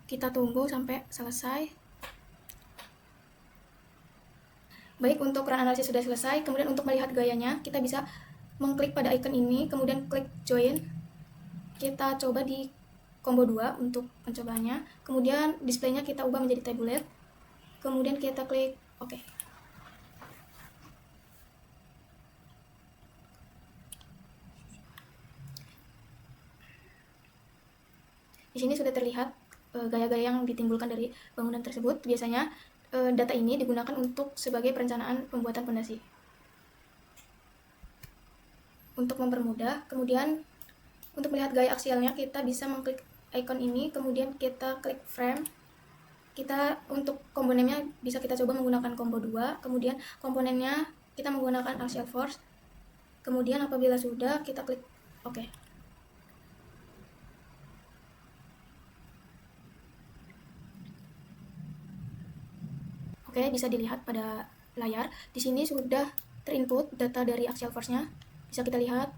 Kita tunggu sampai selesai. Baik, untuk run analisis sudah selesai. Kemudian untuk melihat gayanya, kita bisa mengklik pada icon ini, kemudian klik join. Kita coba di combo 2 untuk pencobaannya. Kemudian displaynya kita ubah menjadi tabulate. Kemudian kita klik OK. Di sini sudah terlihat gaya-gaya yang ditimbulkan dari bangunan tersebut. Biasanya data ini digunakan untuk sebagai perencanaan pembuatan fondasi. Untuk mempermudah, kemudian untuk melihat gaya aksialnya kita bisa mengklik icon ini, kemudian kita klik frame. Kita untuk komponennya bisa kita coba menggunakan combo 2, kemudian komponennya kita menggunakan axial force. Kemudian apabila sudah, kita klik OK. Oke, bisa dilihat pada layar. Di sini sudah terinput data dari axial force-nya. Bisa kita lihat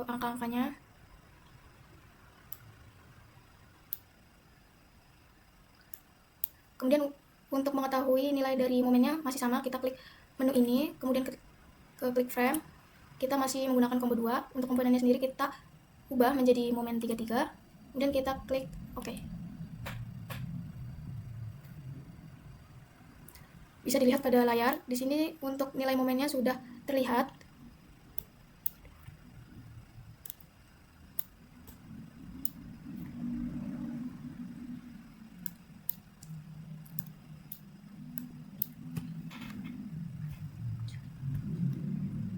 angka-angkanya. Kemudian untuk mengetahui nilai dari momennya masih sama, kita klik menu ini, kemudian ke klik frame. Kita masih menggunakan combo 2. Untuk komponennya sendiri kita ubah menjadi momen 33. Kemudian kita klik OK. Bisa dilihat pada layar. Di sini untuk nilai momennya sudah terlihat.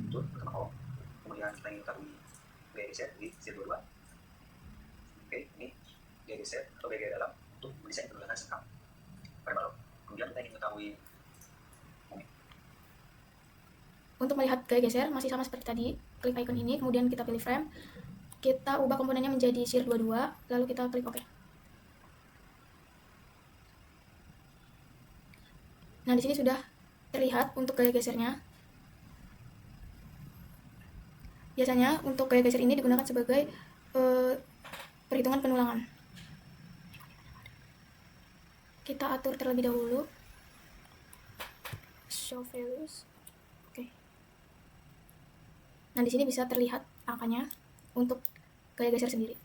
Itu pertama kolom. Kemudian kita ingin mengetahui gaya geser di Z22. Oke, ini gaya geser atau gaya dalam untuk mendesain penulangan sekam pada balok. Kemudian kita ingin mengetahui momen. Untuk melihat gaya geser masih sama seperti tadi. Klik icon ini, kemudian kita pilih frame. Kita ubah komponennya menjadi shear 22, lalu kita klik OK. Nah, di sini sudah terlihat untuk gaya gesernya. Biasanya untuk gaya geser ini digunakan sebagai perhitungan penulangan. Kita atur terlebih dahulu. Show values. Oke. Nah, di sini bisa terlihat angkanya untuk gaya geser sendiri.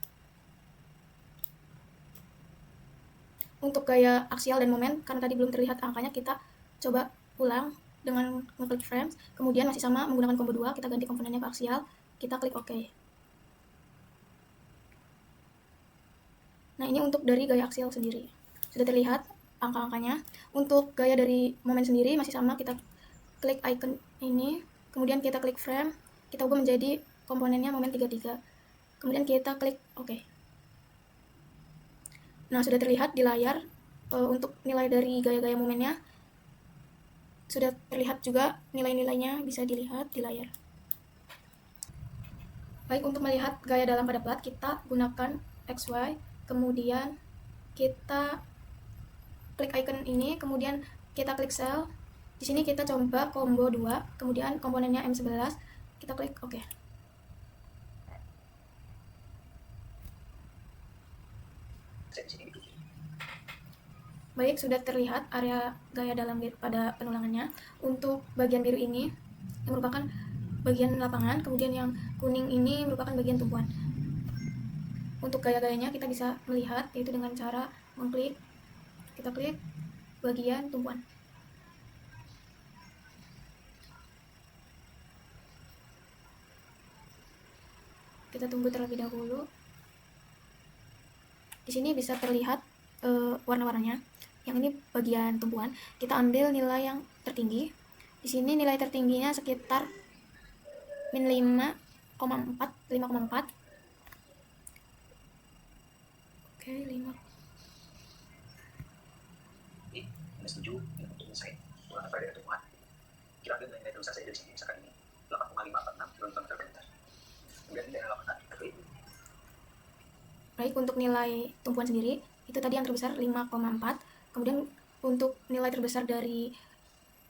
Untuk gaya aksial dan momen, karena tadi belum terlihat angkanya, kita coba ulang dengan mengklik frames, kemudian masih sama menggunakan combo 2, kita ganti komponennya ke aksial, kita klik OK. Nah, ini untuk dari gaya aksial sendiri. Sudah terlihat angka-angkanya. Untuk gaya dari momen sendiri masih sama, kita klik icon ini, kemudian kita klik frame, kita ubah menjadi komponennya momen 33. Kemudian kita klik OK. Nah, sudah terlihat di layar untuk nilai dari gaya-gaya momennya. Sudah terlihat juga nilai-nilainya, bisa dilihat di layar. Baik, untuk melihat gaya dalam pada plat, kita gunakan XY, kemudian kita klik icon ini, kemudian kita klik cell. Di sini kita coba combo 2, kemudian komponennya M11, kita klik OK. Saya di sini itu. Baik, sudah terlihat area gaya dalam pada penulangannya. Untuk bagian biru ini yang merupakan bagian lapangan, kemudian yang kuning ini merupakan bagian tumpuan. Untuk gaya-gayanya kita bisa melihat, yaitu dengan cara mengklik, kita klik bagian tumpuan. Kita tunggu terlebih dahulu. Di sini bisa terlihat warna-warnanya. Yang ini bagian tumpuan. Kita ambil nilai yang tertinggi. Di sini nilai tertingginya sekitar min 5,4. Oke, 5. Ini minus 7 ini untuk menyelesaikan penulangan pada daerah tumbuhan. Kita ambil nilai terbesar saya dari sini, misalkan ini 8,546 km per meter. Kemudian daerah lapangan kita klik. Baik, untuk nilai tumpuan sendiri itu tadi yang terbesar 5,4. Kemudian untuk nilai terbesar dari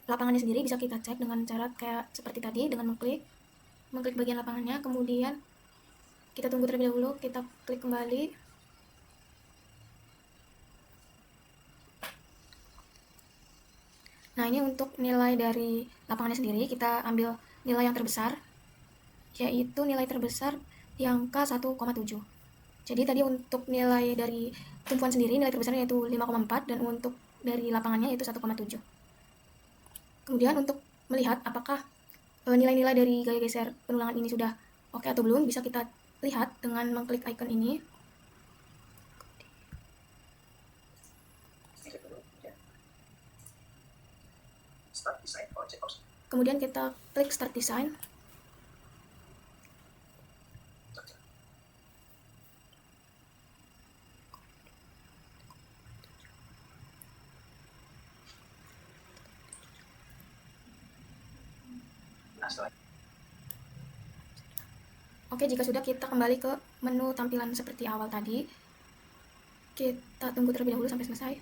lapangannya sendiri bisa kita cek dengan cara kayak seperti tadi, dengan mengklik bagian lapangannya, kemudian kita tunggu terlebih dahulu, kita klik kembali. Nah, ini untuk nilai dari lapangannya sendiri, kita ambil nilai yang terbesar, yaitu nilai terbesar di angka 1,7. Jadi tadi untuk nilai dari tumpuan sendiri, nilai terbesarnya yaitu 5,4, dan untuk dari lapangannya yaitu 1,7. Kemudian untuk melihat apakah nilai-nilai dari gaya geser penulangan ini sudah oke atau belum, bisa kita lihat dengan mengklik icon ini. Start design or check out. Kemudian kita klik start design. Nah, setelah Oke, jika sudah, kita kembali ke menu tampilan seperti awal tadi. Kita tunggu terlebih dahulu sampai selesai.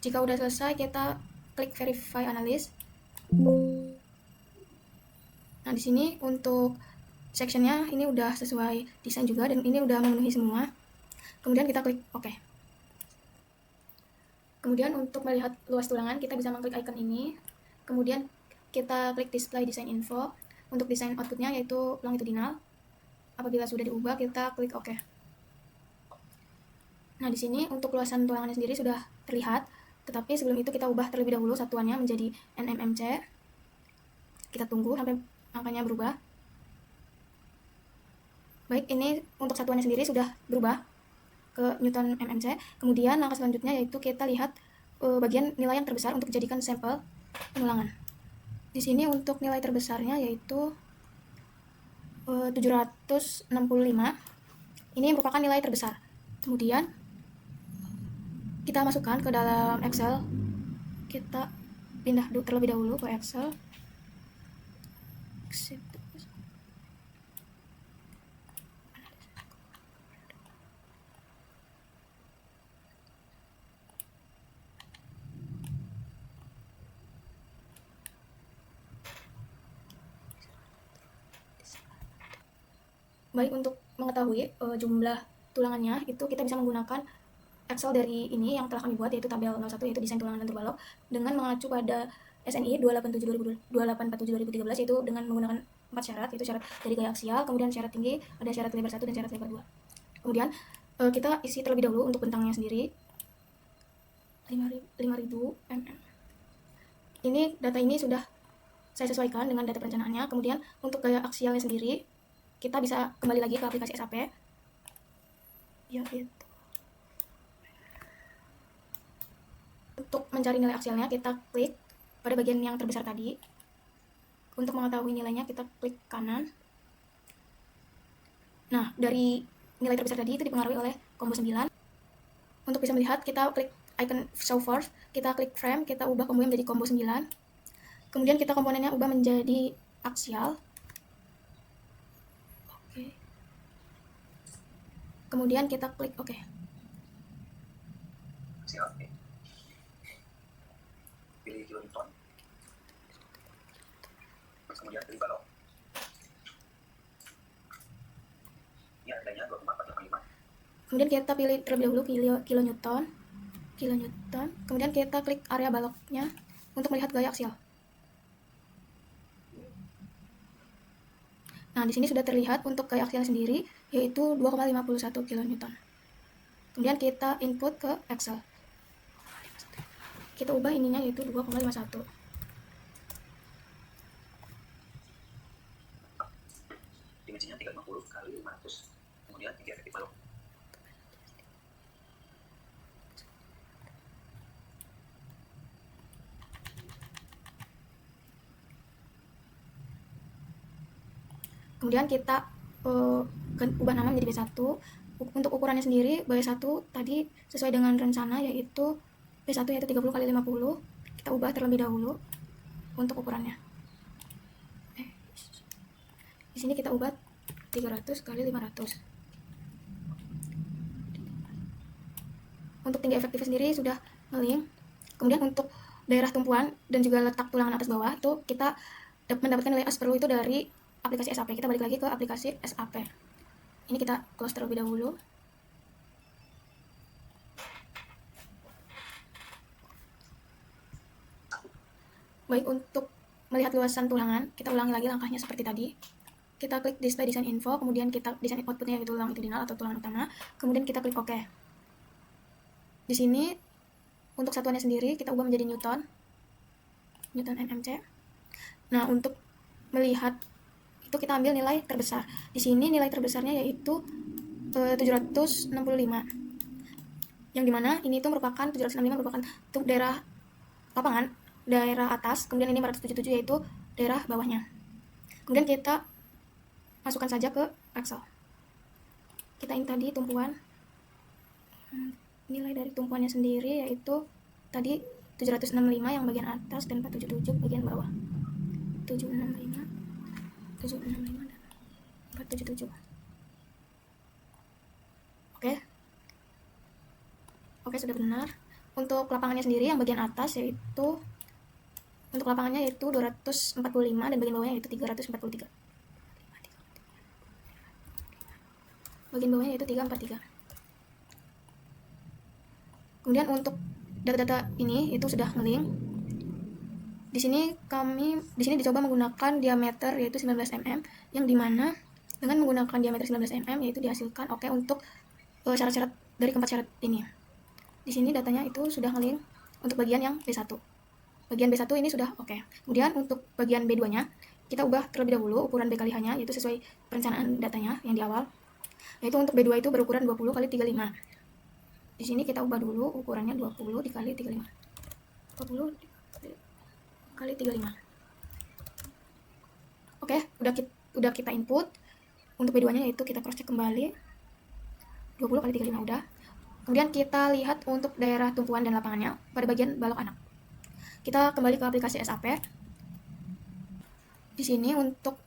Jika udah selesai, kita klik verify analysis. Nah, di sini untuk sectionnya ini udah sesuai desain juga dan ini udah memenuhi semua. Kemudian kita klik OK. Kemudian untuk melihat luas tulangan, kita bisa mengklik icon ini. Kemudian kita klik display design info. Untuk desain outputnya yaitu longitudinal. Apabila sudah diubah, kita klik OK. Nah, di sini untuk luasan tulangannya sendiri sudah terlihat. Tetapi sebelum itu kita ubah terlebih dahulu satuannya menjadi NMMC. Kita tunggu sampai angkanya berubah. Baik, ini untuk satuannya sendiri sudah berubah ke Newton mmc. Kemudian langkah selanjutnya yaitu kita lihat bagian nilai yang terbesar untuk dijadikan sampel pengulangan. Di sini untuk nilai terbesarnya yaitu 765. Ini merupakan nilai terbesar. Kemudian kita masukkan ke dalam Excel. Kita pindah terlebih dahulu ke Excel. Baik, untuk mengetahui jumlah tulangannya itu kita bisa menggunakan Excel dari ini yang telah kami buat, yaitu tabel 01, yaitu desain tulangan dan turbalok, dengan mengacu pada SNI 287/2013, yaitu dengan menggunakan 4 syarat, yaitu syarat dari gaya aksial, kemudian syarat tinggi, ada syarat lebar 1 dan syarat lebar 2. Kemudian kita isi terlebih dahulu untuk bentangnya sendiri 5000 mm. Ini data ini sudah saya sesuaikan dengan data perencanaannya. Kemudian untuk gaya aksialnya sendiri kita bisa kembali lagi ke aplikasi SAP, yaitu untuk mencari nilai aksialnya kita klik pada bagian yang terbesar tadi. Untuk mengetahui nilainya kita klik kanan. Nah, dari nilai terbesar tadi itu dipengaruhi oleh combo 9. Untuk bisa melihat, kita klik icon show force, kita klik frame, kita ubah kombonya menjadi combo 9. Kemudian kita komponennya ubah menjadi aksial. Oke. Kemudian kita klik OK. Siap. Pilih kilonewton. Kemudian pilih balok. Ini harganya 24,45. Kemudian kita pilih terlebih dahulu kilonewton. Kemudian kita klik area baloknya untuk melihat gaya aksial. Nah, di sini sudah terlihat untuk gaya aksial sendiri yaitu 2,51 kilonewton. Kemudian kita input ke Excel. Kita ubah ininya yaitu 2,51. Dimensinya 350 kali 500. Kemudian 3 efektif balok. Kemudian kita ubah nama menjadi B1. Untuk ukurannya sendiri, B1 tadi sesuai dengan rencana yaitu B1 yaitu 30 kali 50. Kita ubah terlebih dahulu untuk ukurannya. Di sini kita ubah 300 kali 500. Untuk tinggi efektif sendiri sudah ngeling. Kemudian untuk daerah tumpuan dan juga letak tulangan atas bawah itu kita mendapatkan nilai as perlu itu dari aplikasi SAP. Kita balik lagi ke aplikasi SAP. Ini kita close terlebih dahulu. Baik, untuk melihat luasan tulangan, kita ulangi lagi langkahnya seperti tadi. Kita klik display design info, kemudian kita desain outputnya yaitu longitudinal atau tulangan utama, kemudian kita klik OK. Di sini untuk satuannya sendiri kita ubah menjadi Newton mmc. Nah, untuk melihat itu kita ambil nilai terbesar. Di sini nilai terbesarnya yaitu 765. Yang dimana ini itu merupakan 765 merupakan untuk daerah lapangan, daerah atas, kemudian ini 477 yaitu daerah bawahnya. Kemudian kita masukkan saja ke Excel. Kita ini tadi tumpuan. Nilai dari tumpuannya sendiri yaitu tadi 765 yang bagian atas dan 477 bagian bawah. 765 dan 477. Oke, sudah benar. Untuk lapangannya sendiri yang bagian atas yaitu untuk lapangannya yaitu 245 dan bagian bawahnya yaitu 343. Bagian bawahnya yaitu 343. Kemudian untuk data-data ini itu sudah nge-link. Di sini dicoba menggunakan diameter yaitu 19 mm, yang dimana dengan menggunakan diameter 19 mm yaitu dihasilkan oke untuk syarat-syarat dari keempat syarat ini. Di sini datanya itu sudah nge-link untuk bagian yang B1. Bagian B1 ini sudah oke. Kemudian untuk bagian B2-nya kita ubah terlebih dahulu ukuran B kali H-nya yaitu sesuai perencanaan datanya yang di awal. Yaitu untuk B2 itu berukuran 20 kali 35. Di sini kita ubah dulu ukurannya 20 dikali 35. 20 kali 35. Oke, udah kita input. Untuk B2-nya yaitu kita cross check kembali. 20 kali 35 udah. Kemudian kita lihat untuk daerah tumpuan dan lapangannya pada bagian balok anak. Kita kembali ke aplikasi SAP. Di sini untuk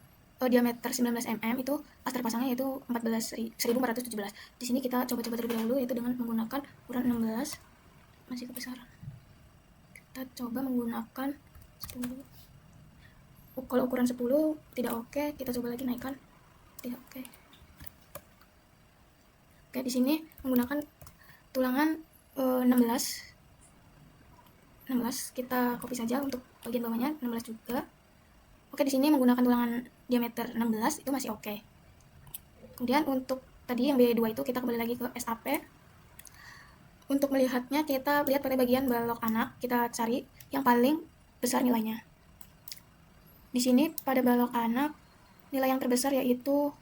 diameter 19 mm itu pas terpasangnya yaitu 14.417. Di sini kita coba-coba terlebih dahulu yaitu dengan menggunakan ukuran 16, masih kebesaran. Kita coba menggunakan 10. Kalau ukuran 10 tidak oke, kita coba lagi naikkan. Tidak oke. Oke, di sini menggunakan tulangan 16. Kita copy saja untuk bagian bawahnya 16 juga. Oke, di sini menggunakan tulangan diameter 16 itu masih oke. Kemudian untuk tadi yang B2 itu kita kembali lagi ke SAP. Untuk melihatnya kita lihat pada bagian balok anak, kita cari yang paling besar nilainya. Di sini pada balok anak nilai yang terbesar yaitu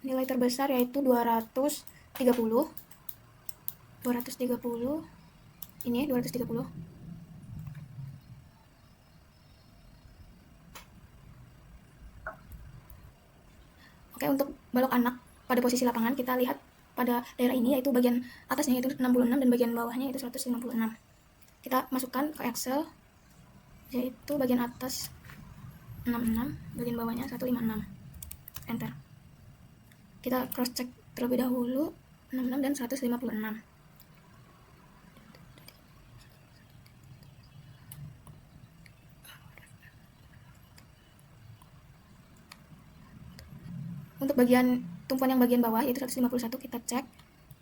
230. Ini 230. Oke, untuk balok anak pada posisi lapangan kita lihat pada daerah ini yaitu bagian atasnya yaitu 66 dan bagian bawahnya yaitu 156. Kita masukkan ke Excel yaitu bagian atas 66, bagian bawahnya 156. Enter. Kita cross check terlebih dahulu 66 dan 156. Untuk bagian tumpuan yang bagian bawah yaitu 151 kita cek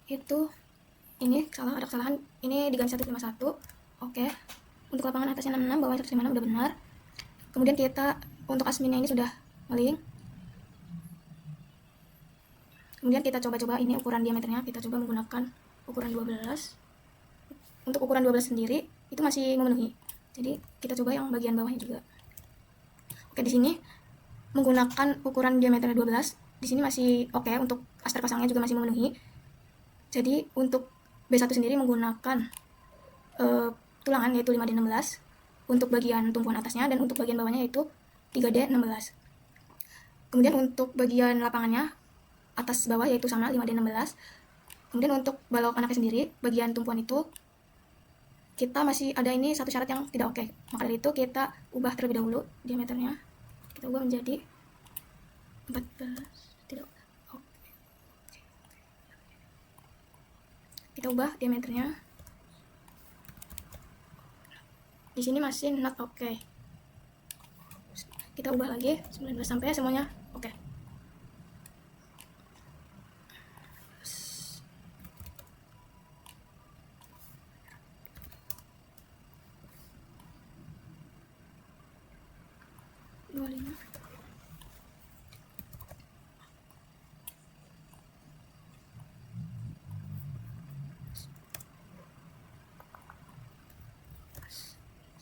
itu ini ada kesalahan, ini diganti 151. Oke. Untuk lapangan atasnya 66, bawahnya 156 udah benar. Kemudian kita untuk asminnya ini sudah nge-link. Kemudian kita coba-coba ini ukuran diameternya, kita coba menggunakan ukuran 12. Untuk ukuran 12 sendiri itu masih memenuhi. Jadi kita coba yang bagian bawahnya juga. Oke, di sini menggunakan ukuran diameter 12. Di sini masih oke, untuk as terpasangnya juga masih memenuhi. Jadi untuk B1 sendiri menggunakan tulangan yaitu 5D16 untuk bagian tumpuan atasnya, dan untuk bagian bawahnya yaitu 3D16. Kemudian untuk bagian lapangannya atas bawah yaitu sama 5D16. Kemudian untuk balok anaknya sendiri bagian tumpuan itu kita masih ada ini satu syarat yang tidak oke. Maka dari itu kita ubah terlebih dahulu diameternya. Kita ubah menjadi 14. Tidak oke. Kita ubah diameternya. Di sini masih not oke. Kita ubah lagi 19 sampai semuanya oke.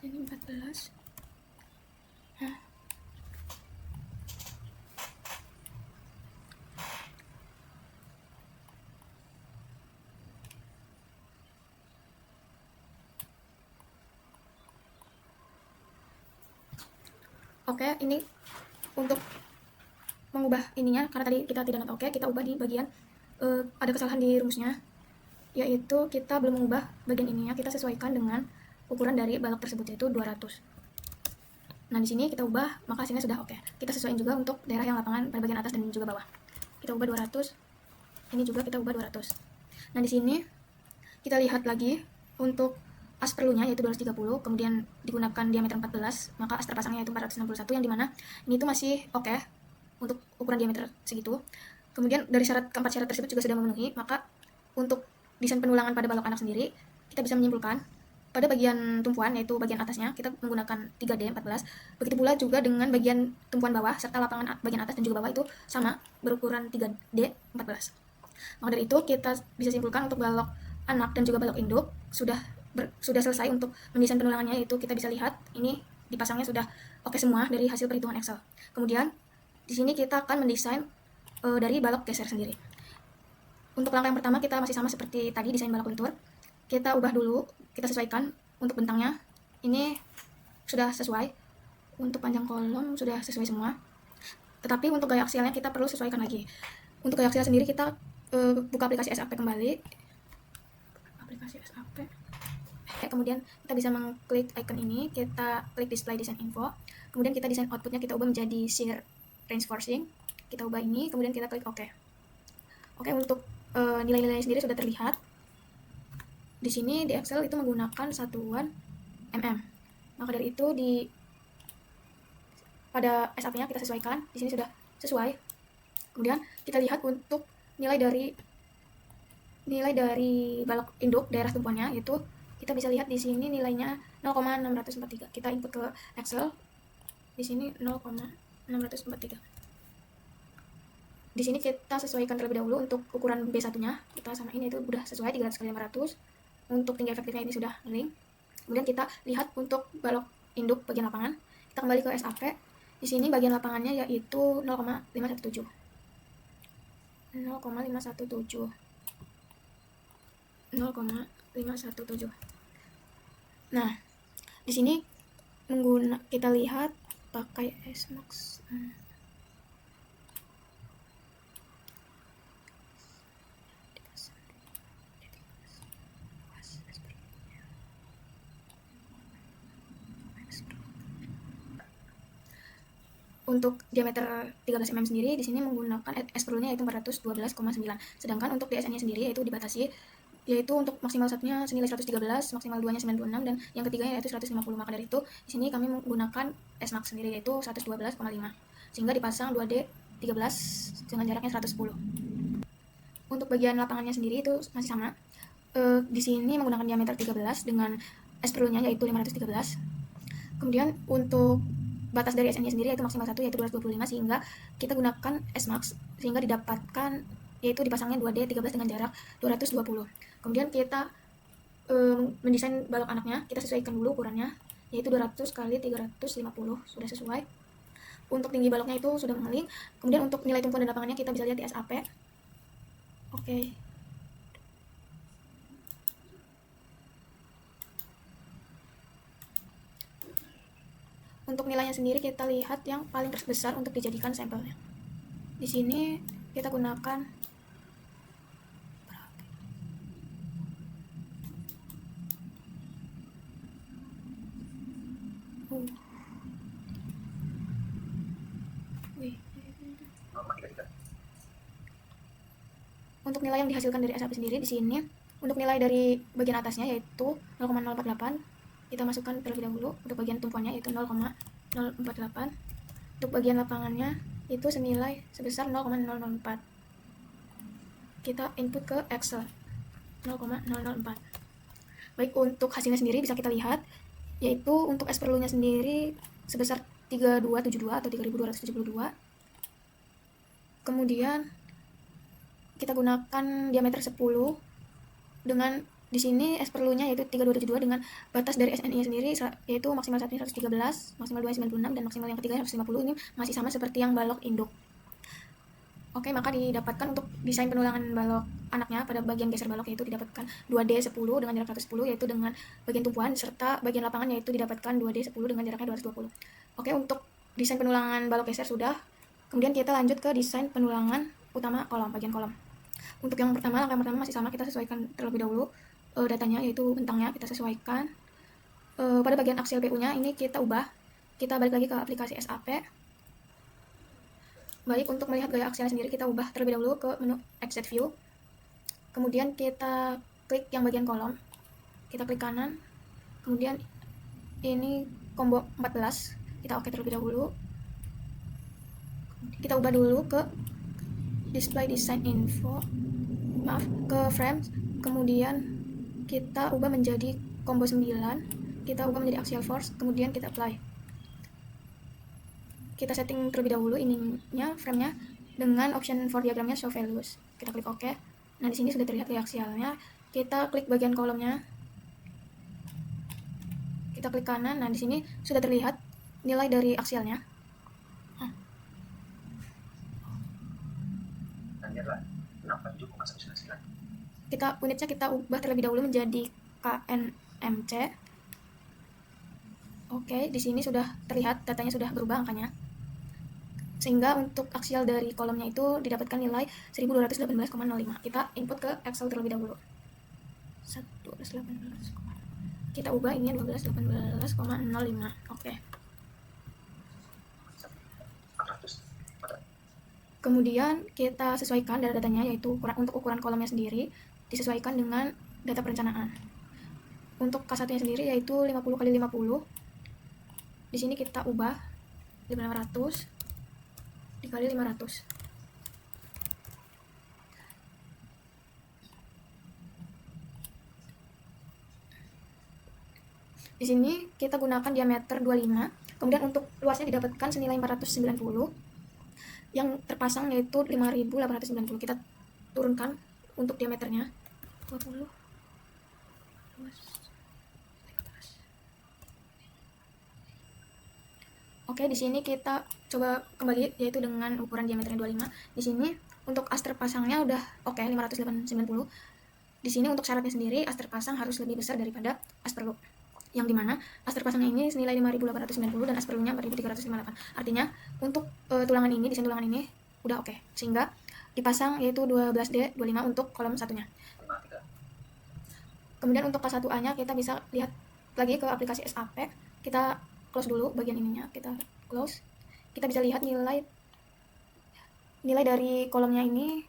Ini 14. Nah. Oke, ini untuk mengubah ininya karena tadi kita tidak oke, kita ubah di bagian ada kesalahan di rumusnya, yaitu kita belum mengubah bagian ininya, kita sesuaikan dengan ukuran dari balok tersebut yaitu 200. Nah, di sini kita ubah, maka hasilnya sudah oke. Kita sesuaikan juga untuk daerah yang lapangan pada bagian atas dan juga bawah. Kita ubah 200. Ini juga kita ubah 200. Nah, di sini kita lihat lagi untuk as perlunya yaitu 230, kemudian digunakan diameter 14, maka as terpasangnya yaitu 461, yang dimana ini tuh masih oke untuk ukuran diameter segitu. Kemudian dari keempat syarat tersebut juga sudah memenuhi, maka untuk desain penulangan pada balok anak sendiri, kita bisa menyimpulkan pada bagian tumpuan, yaitu bagian atasnya, kita menggunakan 3D 14. Begitu pula juga dengan bagian tumpuan bawah, serta lapangan bagian atas dan juga bawah itu sama, berukuran 3D 14. Maka dari itu, kita bisa simpulkan untuk balok anak dan juga balok induk sudah selesai untuk mendesain penulangannya, yaitu kita bisa lihat ini dipasangnya sudah oke semua dari hasil perhitungan Excel. Kemudian, di sini kita akan mendesain dari balok geser sendiri. Untuk langkah yang pertama, kita masih sama seperti tadi, desain balok lentur. Kita ubah dulu, kita sesuaikan untuk bentangnya. Ini sudah sesuai, untuk panjang kolom sudah sesuai semua. Tetapi untuk gaya aksialnya kita perlu sesuaikan lagi. Untuk gaya aksial sendiri kita buka aplikasi SAP kembali. Aplikasi SAP. Kemudian kita bisa mengklik icon ini, kita klik display design info. Kemudian kita desain outputnya kita ubah menjadi shear reinforcing. Kita ubah ini, kemudian kita klik OK. Oke, untuk nilai-nilai sendiri sudah terlihat. Di sini di Excel itu menggunakan satuan mm. Maka dari itu pada SAP-nya kita sesuaikan. Di sini sudah sesuai. Kemudian kita lihat untuk nilai dari balok induk daerah tumpuannya, itu kita bisa lihat di sini nilainya 0,643. Kita input ke Excel. Di sini 0,643. Di sini kita sesuaikan terlebih dahulu untuk ukuran B1-nya. Kita samain, itu sudah sesuai 300x500. Untuk tinggi efektifnya ini sudah link. Kemudian kita lihat untuk balok induk bagian lapangan. Kita kembali ke SAP. Di sini bagian lapangannya yaitu 0,517. 0,517. Nah, di sini kita lihat pakai S-Max. Untuk diameter 13 mm sendiri di sini menggunakan S perlunya yaitu 412,9. Sedangkan untuk DSN-nya sendiri yaitu dibatasi, yaitu untuk maksimal satunya senilai 113, maksimal 2-nya 96, dan yang ketiganya yaitu 150. Maka dari itu di sini kami menggunakan S-Max sendiri yaitu 112,5, sehingga dipasang 2D 13 dengan jaraknya 110. Untuk bagian lapangannya sendiri itu masih sama. Di sini menggunakan diameter 13 dengan S perlunya yaitu 513. Kemudian untuk batas dari SN-nya sendiri yaitu maksimal 1 yaitu 225, sehingga kita gunakan S-Max sehingga didapatkan yaitu dipasangnya 2D 13 dengan jarak 220. Kemudian kita mendesain balok anaknya, kita sesuaikan dulu ukurannya yaitu 200 x 350, sudah sesuai. Untuk tinggi baloknya itu sudah mengeling. Kemudian untuk nilai tumpuan dan lapangannya kita bisa lihat di SAP. Oke. Untuk nilainya sendiri kita lihat yang paling besar untuk dijadikan sampelnya. Di sini kita gunakan untuk nilai yang dihasilkan dari SAP sendiri di sini, untuk nilai dari bagian atasnya yaitu 0,048. Kita masukkan terlebih dahulu. Untuk bagian tumpuannya yaitu 0,048. Untuk bagian lapangannya itu senilai sebesar 0,004. Kita input ke Excel 0,004. Baik, untuk hasilnya sendiri bisa kita lihat yaitu untuk S perlunya sendiri sebesar 3272 atau 3272. Kemudian kita gunakan diameter 10 dengan di sini S perlunya yaitu 3272 dengan batas dari SNI sendiri yaitu maksimal 113, maksimal 296, dan maksimal yang ketiga 150. Ini masih sama seperti yang balok induk. Oke, maka didapatkan untuk desain penulangan balok anaknya pada bagian geser balok yaitu didapatkan 2D10 dengan jarak 110 yaitu dengan bagian tumpuan, serta bagian lapangan yaitu didapatkan 2D10 dengan jaraknya 220. Oke, untuk desain penulangan balok geser sudah. Kemudian kita lanjut ke desain penulangan utama bagian kolom. Untuk yang pertama, langkah yang pertama masih sama, kita sesuaikan terlebih dahulu datanya yaitu bentangnya kita sesuaikan. Pada bagian aksial PU-nya ini kita ubah, kita balik lagi ke aplikasi SAP. Baik, untuk melihat gaya aksial sendiri kita ubah terlebih dahulu ke menu Exit View. kemudian kita klik yang bagian kolom, kita klik kanan, kemudian ini combo 14, kita oke terlebih dahulu. Kita ubah dulu ke display design info, ke frames, kemudian kita ubah menjadi combo 9, kita ubah menjadi axial force, kemudian kita apply. Kita setting terlebih dahulu ininya, framenya, dengan option for diagramnya show values. Kita klik OK. Nah, di sini sudah terlihat gaya aksialnya. Kita klik bagian kolomnya. Kita klik kanan. Nah, di sini sudah terlihat nilai dari aksialnya. Dan ini adalah 67,199. Unitnya kita ubah terlebih dahulu menjadi KNMC. Oke, di sini sudah terlihat datanya sudah berubah angkanya. Sehingga untuk aksial dari kolomnya itu didapatkan nilai 1218,05. Kita input ke Excel terlebih dahulu. 1218. Kita ubah ini 1218,05. Oke. 400. Kemudian kita sesuaikan datanya, yaitu untuk ukuran kolomnya sendiri disesuaikan dengan data perencanaan. Untuk K1-nya sendiri yaitu 50x50. Di sini kita ubah 500 dikali 500. Di sini kita gunakan diameter 25. Kemudian untuk luasnya didapatkan senilai 490. Yang terpasang yaitu 5.890. Kita turunkan untuk diameternya 20. Oke, di sini kita coba kembali yaitu dengan ukuran diameternya 25. Di sini untuk as terpasangnya udah oke, 590. Di sini untuk syaratnya sendiri as terpasang harus lebih besar daripada as perlu. Yang dimana as terpasangnya ini senilai 5.890 dan as perlunya 4.358. Artinya untuk tulangan ini, desain tulangan ini udah oke. Sehingga dipasang yaitu 12D25 untuk kolom satunya. Kemudian untuk K1A-nya kita bisa lihat lagi ke aplikasi SAP. Kita close dulu bagian ininya, kita close. Kita bisa lihat nilai dari kolomnya ini.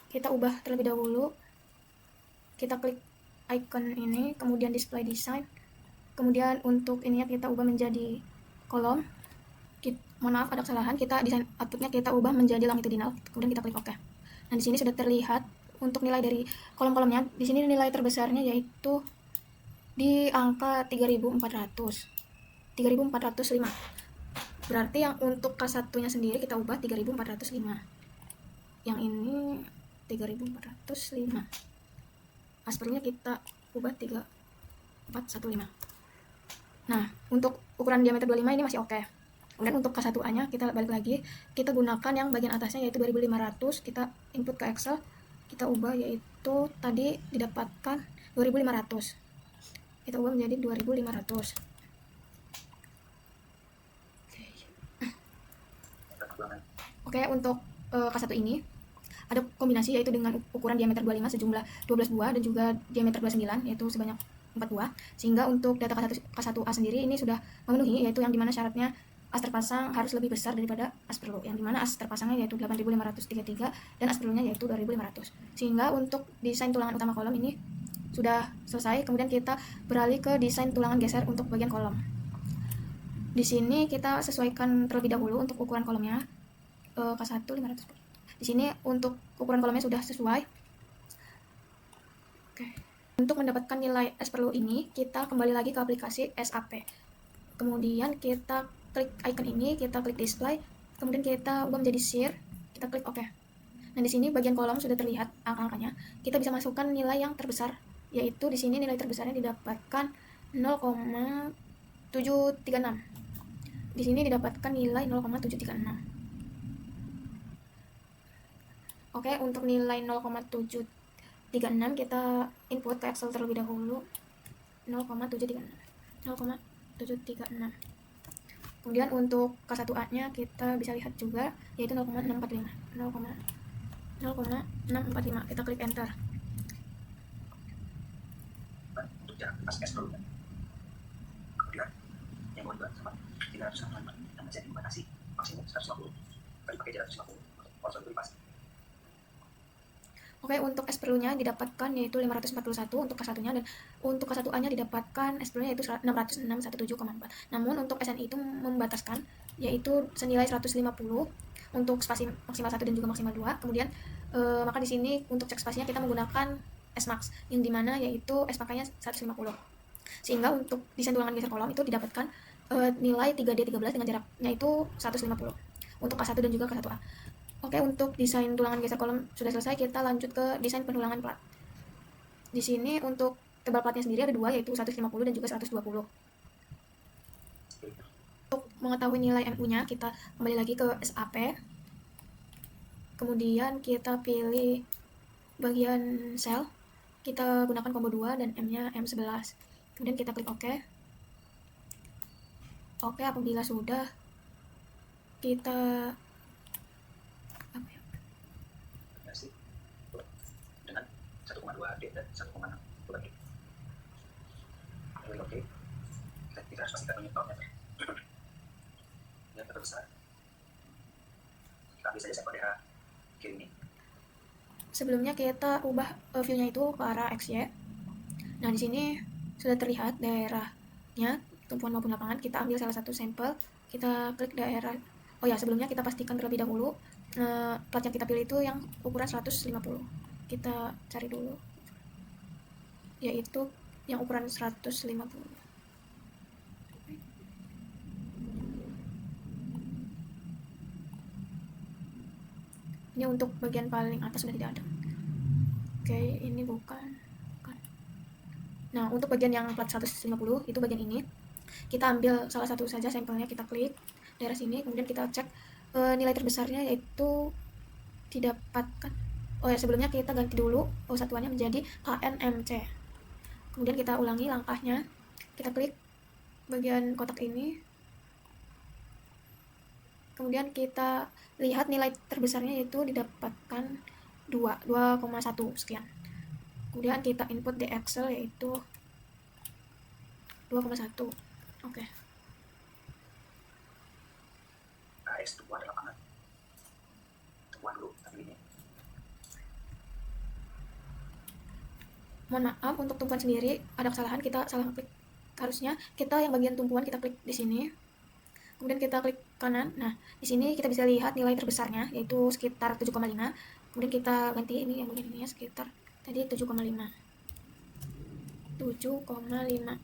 Kita ubah terlebih dahulu. Kita klik icon ini, kemudian display design. Kemudian untuk ininya kita ubah menjadi kolom. Mohon maaf ada kesalahan. Kita desain outputnya kita ubah menjadi longitudinal. Kemudian kita klik OK. Nah, di sini sudah terlihat untuk nilai dari kolom-kolomnya. Di sini nilai terbesarnya yaitu di angka 3.405. Berarti yang untuk K1-nya sendiri kita ubah 3.405. Yang ini 3.405. Aspernya kita ubah 3.415. Nah, untuk ukuran diameter 25 ini masih oke. Kemudian untuk K1A-nya kita balik lagi, kita gunakan yang bagian atasnya yaitu 2.500. Kita input ke Excel, kita ubah yaitu tadi didapatkan 2.500. Kita ubah menjadi 2.500. Oke, untuk K1 ini ada kombinasi yaitu dengan ukuran diameter 25 sejumlah 12 buah dan juga diameter 29 yaitu sebanyak 4 buah. Sehingga untuk data K1A sendiri ini sudah memenuhi, yaitu yang dimana syaratnya as terpasang harus lebih besar daripada as perlu, yang dimana as terpasangnya yaitu 8.533 dan as perlunya yaitu 2.500. Sehingga untuk desain tulangan utama kolom ini sudah selesai. Kemudian kita beralih ke desain tulangan geser untuk bagian kolom. Di sini kita sesuaikan terlebih dahulu untuk ukuran kolomnya. K1 500. Di sini untuk ukuran kolomnya sudah sesuai. Oke. Untuk mendapatkan nilai as perlu ini, kita kembali lagi ke aplikasi SAP. Kemudian kita klik icon ini, kita klik display, kemudian kita ubah menjadi share, kita klik OK. Nah, di sini bagian kolom sudah terlihat angka-angkanya. Kita bisa masukkan nilai yang terbesar, yaitu di sini nilai terbesarnya didapatkan 0,736. Di sini didapatkan nilai 0,736. Oke, untuk nilai 0,736 kita input ke Excel terlebih dahulu. 0,736. Kemudian untuk K1A-nya kita bisa lihat juga yaitu 0,645. 0,645. Kita klik enter. Untuk jarak pas S perlu. Kemudian yang mau dibuat sama 365 dan menjadi membatasi maksimum 150. Kali pakai jarak 150 untuk porsel beri pas. Oke, untuk S perlunya didapatkan yaitu 541 untuk K1-nya, dan untuk K1A-nya didapatkan S perlunya yaitu 606,17,4. Namun untuk SNI itu membataskan yaitu senilai 150 untuk spasi maksimal 1 dan juga maksimal 2. Kemudian maka di sini untuk cek spasinya kita menggunakan S max yang dimana yaitu S makanya 150. Sehingga untuk desain tulangan geser kolom itu didapatkan nilai 3D13 dengan jaraknya itu 150 untuk K1 dan juga K1A. Oke, untuk desain tulangan geser kolom sudah selesai, kita lanjut ke desain penulangan plat. Di sini untuk tebal platnya sendiri ada dua, yaitu 150 dan juga 120. Untuk mengetahui nilai MU-nya, kita kembali lagi ke SAP. Kemudian kita pilih bagian sel. Kita gunakan combo 2 dan M-nya M11. Kemudian kita klik OK. Oke, apabila sudah, kita dengan 1,2 D dan 1,6 bulan D. Lalu oke, kita harus pastikan unit meter yang terbesar. Kita ambil saja sampel daerah kiri ini. Sebelumnya kita ubah view-nya itu ke arah XY. Nah, di sini sudah terlihat daerahnya, tumpuan maupun lapangan. Kita ambil salah satu sampel, kita klik daerah. Oh ya, sebelumnya kita pastikan terlebih dahulu plat yang kita pilih itu yang ukuran 150. Kita cari dulu, yaitu yang ukuran 150. Ini untuk bagian paling atas sudah tidak ada. Oke, ini bukan. Nah, untuk bagian yang plat 150 itu bagian ini. Kita ambil salah satu saja sampelnya, kita klik daerah sini, kemudian kita cek nilai terbesarnya yaitu didapatkan. Oh ya, sebelumnya kita ganti dulu satuannya menjadi KNMC. Kemudian kita ulangi langkahnya. Kita klik bagian kotak ini. Kemudian kita lihat nilai terbesarnya yaitu didapatkan 2,1 sekian. Kemudian kita input di Excel yaitu 2,1. Oke. KS tumpuan lapangan. Tumpuan dulu, tapi ini. Mohon maaf, untuk tumpuan sendiri ada kesalahan, kita salah klik. Harusnya kita yang bagian tumpuan kita klik di sini. Kemudian kita klik kanan. Nah, di sini kita bisa lihat nilai terbesarnya yaitu sekitar 7,5. Kemudian kita ganti ini yang bagian ini ya, sekitar tadi 7,5. 7,5.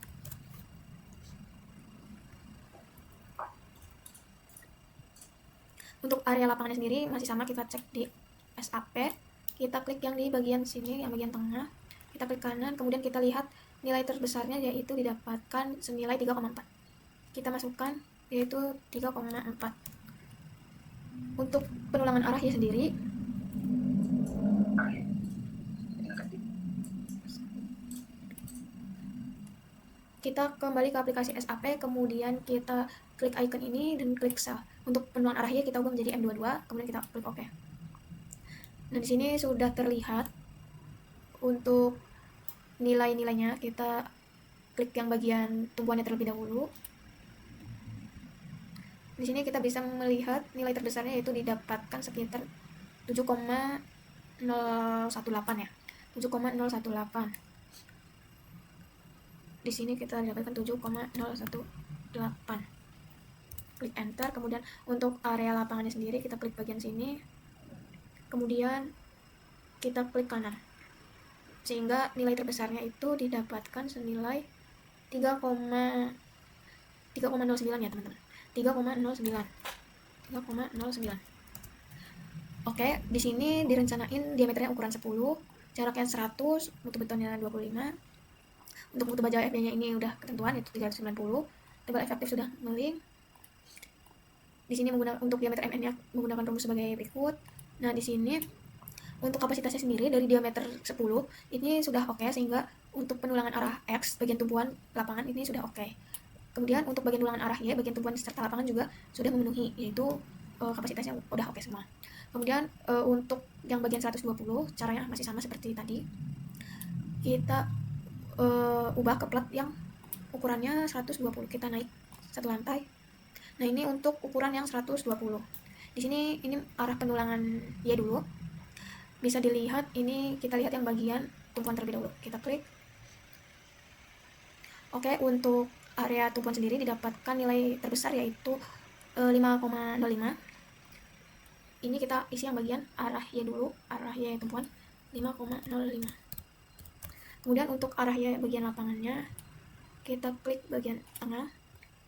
Untuk area lapangannya sendiri masih sama, kita cek di SAP. Kita klik yang di bagian sini, yang bagian tengah. Kita klik kanan, kemudian kita lihat nilai terbesarnya yaitu didapatkan senilai 3,4. Kita masukkan yaitu 3,4. Untuk penulangan arahnya sendiri, kita kembali ke aplikasi SAP, kemudian kita klik icon ini dan klik sel. Untuk penulangan arahnya kita ubah menjadi M22, kemudian kita klik OK. Nah, di sini sudah terlihat untuk nilai-nilainya. Kita klik yang bagian tumpuannya terlebih dahulu. Di sini kita bisa melihat nilai terbesarnya yaitu didapatkan sekitar 7,018 ya. 7,018. Di sini kita dapatkan 7,018. Klik enter, kemudian untuk area lapangannya sendiri kita klik bagian sini. Kemudian kita klik kanan. Sehingga nilai terbesarnya itu didapatkan senilai 3,09 ya, teman-teman. 3,09. Oke, di sini direncanain diameternya ukuran 10, jaraknya 100, mutu betonnya 25. Untuk mutu baja FB-nya ini udah ketentuan yaitu 390. Tebal efektif sudah ngeling. Di sini menggunakan untuk diameter MN-nya menggunakan rumus sebagai berikut. Nah, di sini untuk kapasitasnya sendiri dari diameter 10 ini sudah oke, sehingga untuk penulangan arah X bagian tumpuan lapangan ini sudah oke. Kemudian untuk bagian tulangan arah Y bagian tumpuan serta lapangan juga sudah memenuhi, yaitu kapasitasnya udah oke semua. Kemudian untuk yang bagian 120 caranya masih sama seperti tadi. Kita ubah ke plat yang ukurannya 120. Kita naik satu lantai. Nah, ini untuk ukuran yang 120. Di sini ini arah penulangan Y dulu. bisa dilihat, ini kita lihat yang bagian tumpuan terlebih dahulu. Kita klik. Oke, untuk area tumpuan sendiri didapatkan nilai terbesar yaitu 5,05. Ini kita isi yang bagian arah Y dulu, arah Y tumpuan 5,05. Kemudian untuk arah Y bagian lapangannya, kita klik bagian tengah,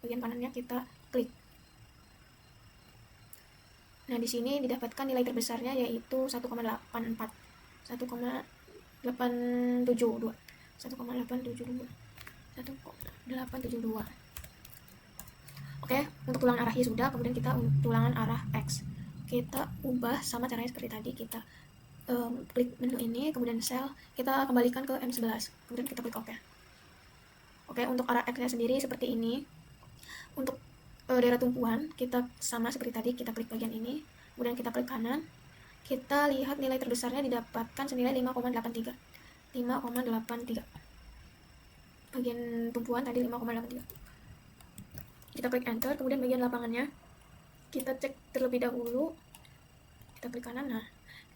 bagian kanannya kita klik. Nah, di sini didapatkan nilai terbesarnya yaitu 1,84, 1,872, 1,872, 1,872. Oke, untuk tulangan arah Y sudah, kemudian kita tulangan arah X. Kita ubah sama caranya seperti tadi, kita klik menu ini, kemudian sel, kita kembalikan ke M11, kemudian kita klik OK. Oke, untuk arah X-nya sendiri seperti ini. Untuk daerah tumpuan, kita sama seperti tadi, kita klik bagian ini, kemudian kita klik kanan, kita lihat nilai terbesarnya didapatkan senilai 5,83. 5,83. Bagian tumpuan tadi 5,83. Kita klik enter, kemudian bagian lapangannya kita cek terlebih dahulu, kita klik kanan. Nah,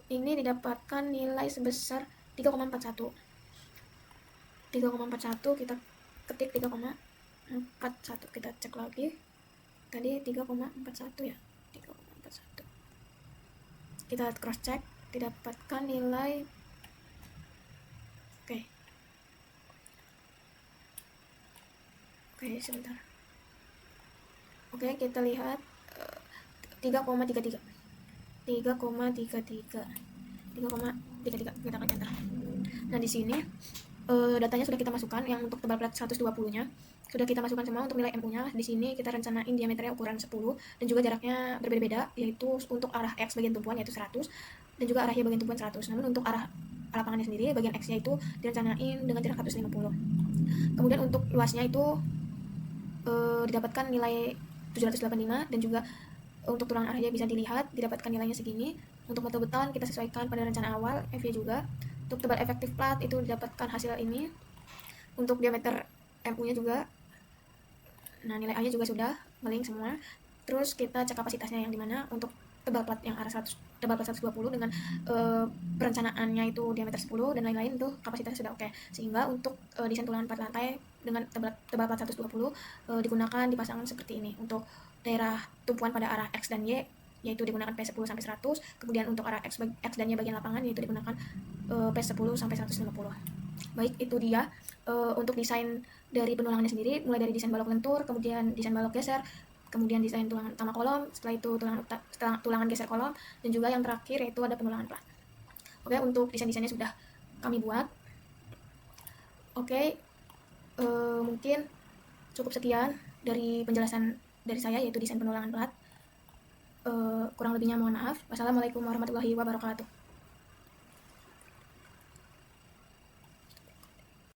ini didapatkan nilai sebesar 3,41. 3,41, kita ketik 3,41, kita cek lagi. Tadi 3,41 ya, 3,41. Kita cross check, didapatkan nilai oke, sebentar. Oke, kita lihat 3,33. 3,33. 3,33, kita klik enter. Nah, di sini datanya sudah kita masukkan. Yang untuk tebal plat 120-nya sudah kita masukkan semua. Untuk nilai MU-nya di sini kita rencanain diameternya ukuran 10 dan juga jaraknya berbeda-beda, yaitu untuk arah X bagian tumpuan yaitu 100 dan juga arah Y bagian tumpuan 100. Namun untuk arah lapangannya sendiri bagian X-nya itu direncanain dengan jarak 150. Kemudian untuk luasnya itu didapatkan nilai 785 dan juga untuk tulangan arahnya bisa dilihat didapatkan nilainya segini. Untuk motor beton kita sesuaikan pada rencana awal, FY juga. Untuk tebal efektif plat itu didapatkan hasil ini. Untuk diameter MU-nya juga. Nah, nilai A-nya juga sudah ngeling semua. Terus kita cek kapasitasnya yang dimana untuk tebal plat yang arah 100, tebal plat 120 dengan perencanaannya itu diameter 10 dan lain-lain, itu kapasitasnya sudah oke. Sehingga untuk desain tulangan plat lantai dengan tebal plat 120 digunakan dipasangan seperti ini. Untuk daerah tumpuan pada arah X dan Y yaitu digunakan P10 sampai 100, kemudian untuk arah X dan Y bagian lapangan yaitu digunakan P10 sampai 150. Baik, itu dia untuk desain dari penulangannya sendiri, mulai dari desain balok lentur, kemudian desain balok geser, kemudian desain tulangan utama kolom, setelah itu tulangan geser kolom, dan juga yang terakhir yaitu ada penulangan plat. Oke, untuk desain-desainnya sudah kami buat. Oke, mungkin cukup sekian dari penjelasan dari saya yaitu desain penulangan plat. Kurang lebihnya mohon maaf. Wassalamualaikum warahmatullahi wabarakatuh.